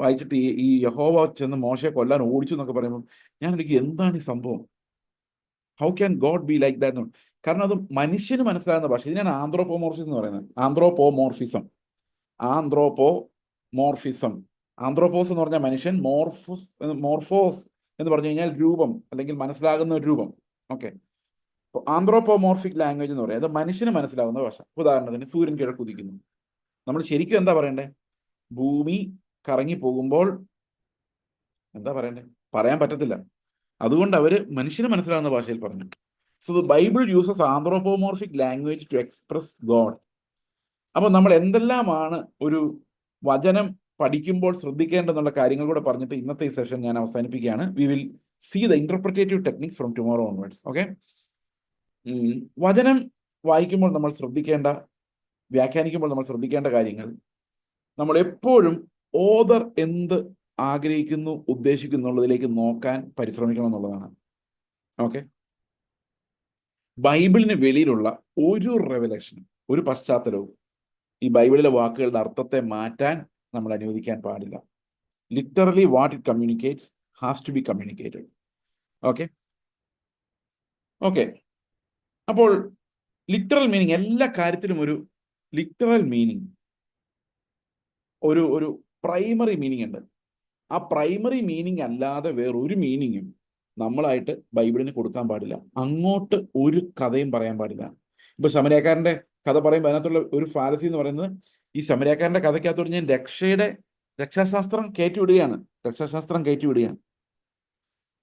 വായിച്ചിട്ട് ഈ യഹോവ ചെന്ന് മോശയെ കൊല്ലാൻ ഓടിച്ചു എന്നൊക്കെ പറയുമ്പോൾ ഞാൻ എനിക്ക് എന്താണ് ഈ സംഭവം, how can God be like that? കാരണം അത് മനുഷ്യന് മനസ്സിലാകുന്ന ഭാഷ. ഇതിനാണ് ആന്ത്രോപോമോർഫിസം എന്ന് പറയുന്നത്. ആന്ത്രോപോമോർഫിസം. ആന്ത്രോപോസ് എന്ന് പറഞ്ഞാൽ മനുഷ്യൻ, മോർഫോസ് എന്ന് പറഞ്ഞു കഴിഞ്ഞാൽ രൂപം അല്ലെങ്കിൽ മനസ്സിലാകുന്ന ഒരു രൂപം. ഓക്കെ, ആന്ത്രോപോമോർഫിക് ലാംഗ്വേജ് എന്ന് പറയുന്നത് മനുഷ്യന് മനസ്സിലാകുന്ന ഭാഷ. ഉദാഹരണത്തിന് സൂര്യൻ കിഴക്കുദിക്കുന്നു. നമ്മൾ ശരിക്കും എന്താ പറയണ്ടേ? ഭൂമി കറങ്ങി പോകുമ്പോൾ എന്താ പറയണ്ടേ? പറയാൻ പറ്റത്തില്ല. അതുകൊണ്ട് അവര് മനുഷ്യന് മനസ്സിലാകുന്ന ഭാഷയിൽ പറഞ്ഞു. So the Bible uses anthropomorphic language to express God. അപ്പൊ നമ്മൾ എന്തെല്ലാമാണ് ഒരു വചനം പഠിക്കുമ്പോൾ ശ്രദ്ധിക്കേണ്ടെന്നുള്ള കാര്യങ്ങൾ കൂടെ പറഞ്ഞിട്ട് ഇന്നത്തെ ഈ സെഷൻ ഞാൻ അവസാനിപ്പിക്കുകയാണ്. We will see the interpretative techniques from tomorrow onwards. Okay, വചനം വായിക്കുമ്പോൾ നമ്മൾ ശ്രദ്ധിക്കേണ്ട, വ്യാഖ്യാനിക്കുമ്പോൾ നമ്മൾ ശ്രദ്ധിക്കേണ്ട കാര്യങ്ങൾ, നമ്മൾ എപ്പോഴും ഓതർ എന്ത് ആഗ്രഹിക്കുന്നു, ഉദ്ദേശിക്കുന്നു എന്നുള്ളതിലേക്ക് നോക്കാൻ പരിശ്രമിക്കണം എന്നുള്ളതാണ്. ഓക്കെ, ബൈബിളിന് വെളിയിലുള്ള ഒരു റെവലേഷനും ഒരു പശ്ചാത്തലവും ഈ ബൈബിളിലെ വാക്കുകളുടെ അർത്ഥത്തെ മാറ്റാൻ നമ്മൾ അനുവദിക്കാൻ പാടില്ല. Literally what it communicates has to be communicated. Okay okay അപ്പോൾ ലിറ്ററൽ മീനിങ്, എല്ലാ കാര്യത്തിലും ഒരു ലിറ്ററൽ മീനിങ്, ഒരു പ്രൈമറി മീനിങ് ഉണ്ട്. ആ പ്രൈമറി മീനിങ് അല്ലാതെ വേറൊരു മീനിങ്ങും നമ്മളായിട്ട് ബൈബിളിന് കൊടുക്കാൻ പാടില്ല. അങ്ങോട്ട് ഒരു കഥയും പറയാൻ പാടില്ല. ഇപ്പൊ ശമരിയാക്കാരന്റെ കഥ പറയുമ്പോൾ അതിനകത്തുള്ള ഒരു ഫാലസി എന്ന് പറയുന്നത്, ഈ ശമരിയാക്കാരന്റെ കഥയ്ക്കകത്തോട് ഞാൻ രക്ഷാശാസ്ത്രം കയറ്റിവിടുകയാണ്.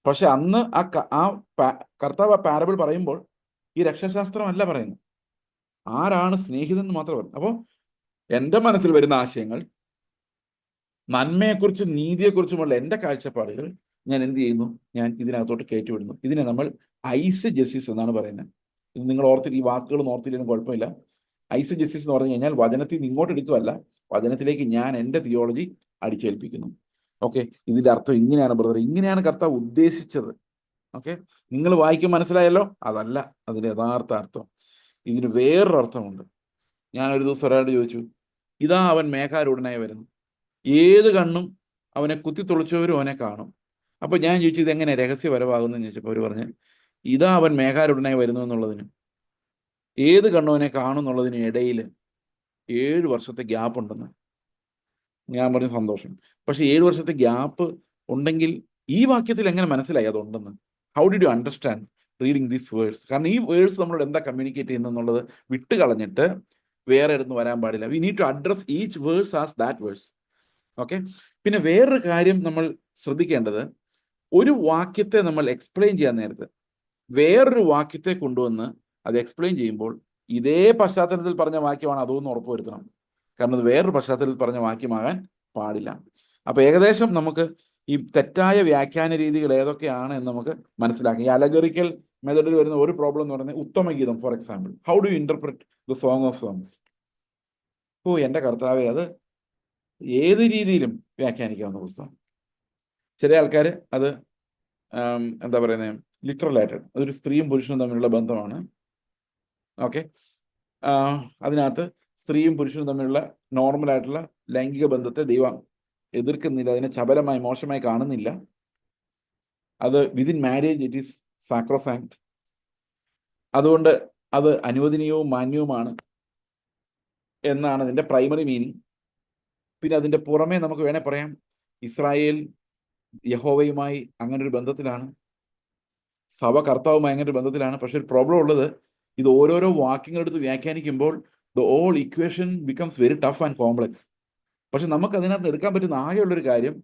പക്ഷെ അന്ന് കർത്താവ് ആ പാരബിൾ പറയുമ്പോൾ ഈ രക്ഷാശാസ്ത്രം അല്ല പറയുന്നത്, ആരാണ് സ്നേഹിതൻ എന്ന് മാത്രം പറഞ്ഞു. അപ്പോൾ എൻ്റെ മനസ്സിൽ വരുന്ന ആശയങ്ങൾ, നന്മയെക്കുറിച്ചും നീതിയെക്കുറിച്ചുമുള്ള എൻ്റെ കാഴ്ചപ്പാടുകൾ ഞാൻ എന്ത് ചെയ്യുന്നു? ഞാൻ ഇതിനകത്തോട്ട് കയറ്റിവിടുന്നു. ഇതിനെ നമ്മൾ ഐസജെസിസ് എന്നാണ് പറയുന്നത്. ഇത് നിങ്ങൾ ഈ വാക്കുകൾ ഓർത്തില്ലെങ്കിലും കുഴപ്പമില്ല. ഐസജെസിസ് എന്ന് പറഞ്ഞു കഴിഞ്ഞാൽ വചനത്തിൽ നിന്ന് ഇങ്ങോട്ട് എടുക്കുകയല്ല, വചനത്തിലേക്ക് ഞാൻ എൻ്റെ തിയോളജി അടിച്ചേൽപ്പിക്കുന്നു. ഓക്കെ, ഇതിന്റെ അർത്ഥം ഇങ്ങനെയാണ് ബ്രദർ, ഇങ്ങനെയാണ് കർത്താവ് ഉദ്ദേശിച്ചത്. ഓക്കെ, നിങ്ങൾ വായിക്കും, മനസ്സിലായല്ലോ? അതല്ല അതിന്റെ യഥാർത്ഥ അർത്ഥം. ഇതിന് വേറൊരു അർത്ഥമുണ്ട്. ഞാൻ ഒരു ദിവസം ഒരാളോട് ചോദിച്ചു, ഇതാ അവൻ മേഘാരൂഢനായി വരുന്നു, ഏത് കണ്ണും അവനെ കുത്തിത്തൊളിച്ചവരും അവനെ കാണും. അപ്പൊ ഞാൻ ചോദിച്ചു, ഇതെങ്ങനെ രഹസ്യപരമാകുന്നെന്ന് ചോദിച്ചപ്പോൾ അവർ പറഞ്ഞ്, ഇതാ അവൻ മേഘാരൂഢനായി വരുന്നു എന്നുള്ളതിനും ഏത് കണ്ണും അവനെ കാണും എന്നുള്ളതിനും ഇടയിൽ 7 വർഷത്തെ ഗ്യാപ്പ് ഉണ്ടെന്ന്. ഞാൻ പറഞ്ഞു സന്തോഷം. പക്ഷെ 7 വർഷത്തെ ഗ്യാപ്പ് ഉണ്ടെങ്കിൽ ഈ വാക്യത്തിൽ എങ്ങനെ മനസ്സിലായി അതുണ്ടെന്ന്? How did you understand reading these words? കാരണം ഈ വേർഡ്സ് നമ്മളോട് എന്താ കമ്മ്യൂണിക്കേറ്റ് ചെയ്യുന്നത് വിട്ട് കളഞ്ഞിട്ട് വേറെ ഇടന്ന് വരാൻ പാടില്ല. We need to address each verse as that verse. Okay, പിന്നെ വേറൊരു കാര്യം നമ്മൾ ശ്രദ്ധിക്കേണ്ടത്, ഒരു വാക്യത്തെ നമ്മൾ എക്സ്പ്ലെയിൻ ചെയ്യാൻ നേരത്ത് വേറൊരു വാക്യത്തെ കൊണ്ടുവന്ന് അത് എക്സ്പ്ലെയിൻ ചെയ്യുമ്പോൾ ഇതേ പശ്ചാത്തലത്തിൽ പറഞ്ഞ വാക്യമാണ് അതൊന്ന് ഉറപ്പുവരുത്തണം. കാരണം അത് വേറൊരു പശ്ചാത്തലത്തിൽ പറഞ്ഞ വാക്യമാകാൻ പാടില്ല. അപ്പൊ ഏകദേശം നമുക്ക് ഈ തെറ്റായ വ്യാഖ്യാന രീതികൾ ഏതൊക്കെയാണ് എന്ന് നമുക്ക് മനസ്സിലാക്കാം. ഈ അലഗറിക്കൽ മെത്തഡിൽ വരുന്ന ഒരു പ്രോബ്ലം എന്ന് പറയുന്നത് ഉത്തമഗീതം. For example, how do you interpret the song of songs? എൻ്റെ കർത്താവെ, അത് ഏത് രീതിയിലും വ്യാഖ്യാനിക്കാവുന്ന പുസ്തകം. ചില ആൾക്കാർ അത് എന്താ പറയുന്നത്, ലിറ്ററലായിട്ട് അതൊരു സ്ത്രീയും പുരുഷനും തമ്മിലുള്ള ബന്ധമാണ്. ഓക്കെ, അതിനകത്ത് സ്ത്രീയും പുരുഷനും തമ്മിലുള്ള നോർമലായിട്ടുള്ള ലൈംഗിക ബന്ധത്തെ ദൈവം എതിർക്കുന്നില്ല, അതിനെ ചപലമായി മോശമായി കാണുന്നില്ല. അത് വിതിൻ മാരേജ് ഇറ്റ് ഈസ് സാക്രോസാങ്ക്ട്. അതുകൊണ്ട് അത് അനുവദനീയവും മാന്യവുമാണ് എന്നാണ് അതിൻ്റെ പ്രൈമറി മീനിങ്. പിന്നെ അതിൻ്റെ പുറമേ നമുക്ക് വേണേൽ പറയാം, ഇസ്രായേൽ യഹോവയുമായി അങ്ങനെ ഒരു ബന്ധത്തിലാണ്, സഭ കർത്താവുമായി അങ്ങനെ ഒരു ബന്ധത്തിലാണ്. പക്ഷെ ഒരു പ്രോബ്ലം ഉള്ളത്, ഇത് ഓരോരോ വാക്യങ്ങളെടുത്ത് വ്യാഖ്യാനിക്കുമ്പോൾ the all equation becomes very tough and complex. പക്ഷെ നമുക്ക് അതിനകത്ത് എടുക്കാൻ പറ്റുന്ന ആകെയുള്ളൊരു കാര്യം,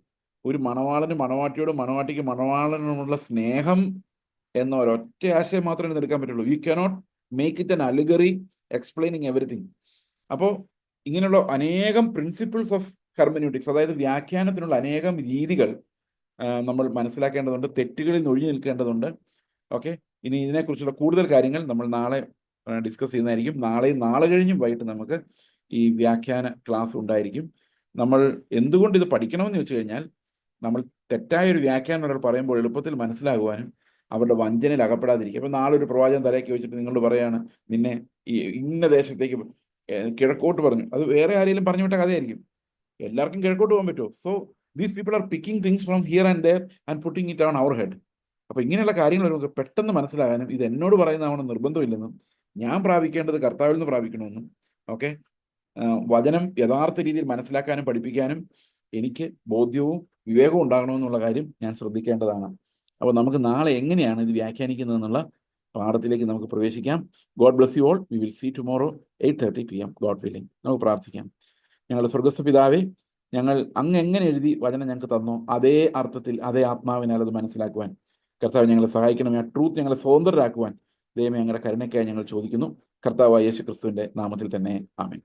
ഒരു മണവാളന് മണവാട്ടിയോടും മണവാട്ടിക്ക് മണവാളനോടുമുള്ള സ്നേഹം എന്ന ഒരൊറ്റ ആശയം മാത്രമേ ഇതിന് എടുക്കാൻ പറ്റുള്ളൂ. You cannot make it an allegory explaining everything. അപ്പോൾ ഇങ്ങനെയുള്ള അനേകം പ്രിൻസിപ്പിൾസ് ഓഫ് ഹെർമന്യൂട്ടിക്സ്, അതായത് വ്യാഖ്യാനത്തിനുള്ള അനേകം രീതികൾ നമ്മൾ മനസ്സിലാക്കേണ്ടതുണ്ട്, തെറ്റുകളിൽ നിന്ന് ഒഴിഞ്ഞു നിൽക്കേണ്ടതുണ്ട്. ഓക്കെ, ഇനി ഇതിനെക്കുറിച്ചുള്ള കൂടുതൽ കാര്യങ്ങൾ നമ്മൾ നാളെ ഡിസ്കസ് ചെയ്യുന്നതായിരിക്കും. നാളെയും നാളെ കഴിഞ്ഞും വൈകിട്ട് നമുക്ക് ഈ വ്യാഖ്യാന ക്ലാസ് ഉണ്ടായിരിക്കും. നമ്മൾ എന്തുകൊണ്ട് ഇത് പഠിക്കണമെന്ന് ചോദിച്ചു കഴിഞ്ഞാൽ, നമ്മൾ തെറ്റായൊരു വ്യാഖ്യാനം ഒരാൾ പറയുമ്പോൾ എളുപ്പത്തിൽ മനസ്സിലാകുവാനും അവരുടെ വഞ്ചനയിൽ അകപ്പെടാതിരിക്കും. അപ്പോൾ നാളെ ഒരു പ്രവാചകൻ തലയ്ക്ക് വെച്ചിട്ട് നിങ്ങളോട് പറയാണ്, നിന്നെ ഈ ഇന്ന ദേശത്തേക്ക് കിഴക്കോട്ട് പറഞ്ഞു, അത് വേറെ ആരെങ്കിലും പറഞ്ഞു വിട്ട കഥയായിരിക്കും. എല്ലാവർക്കും കിഴക്കോട്ട് പോകാൻ പറ്റുമോ? So these people are picking things from here and there and putting it on our head. അപ്പോൾ ഇങ്ങനെയുള്ള കാര്യങ്ങൾ നമുക്ക് പെട്ടെന്ന് മനസ്സിലാകാനും, ഇത് എന്നോട് പറയുന്നതാവണം നിർബന്ധമില്ലെന്നും, ഞാൻ പ്രാപിക്കേണ്ടത് കർത്താവിൽ നിന്ന് പ്രാപിക്കണമെന്നും, ഓക്കെ, വചനം യഥാർത്ഥ രീതിയിൽ മനസ്സിലാക്കാനും പഠിപ്പിക്കാനും എനിക്ക് ബോധ്യവും വിവേകവും ഉണ്ടാകണമെന്നുള്ള കാര്യം ഞാൻ ശ്രദ്ധിക്കേണ്ടതാണ്. അപ്പോൾ നമുക്ക് നാളെ എങ്ങനെയാണ് ഇത് വ്യാഖ്യാനിക്കുന്നതെന്നുള്ള പാഠത്തിലേക്ക് നമുക്ക് പ്രവേശിക്കാം. God bless you all. We will see tomorrow 8:30 PM God willing. നമുക്ക് പ്രാർത്ഥിക്കാം. ഞങ്ങളുടെ സ്വർഗസ്ഥ പിതാവേ, ഞങ്ങൾ അങ്ങ് എങ്ങനെ എഴുതി വചനം ഞങ്ങൾക്ക് തന്നോ അതേ അർത്ഥത്തിൽ അതേ ആത്മാവിനാൽ അത് മനസ്സിലാക്കുവാൻ കർത്താവ് ഞങ്ങളെ സഹായിക്കണമേ. ആ ട്രൂത്ത് ഞങ്ങളെ സ്വതന്ത്രരാക്കുവാൻ ദൈവമേ ഞങ്ങളുടെ കരുണയ്ക്കായി ഞങ്ങൾ ചോദിക്കുന്നു. കർത്താവായ യേശു ക്രിസ്തുവിൻ്റെ നാമത്തിൽ തന്നെ ആമേൻ.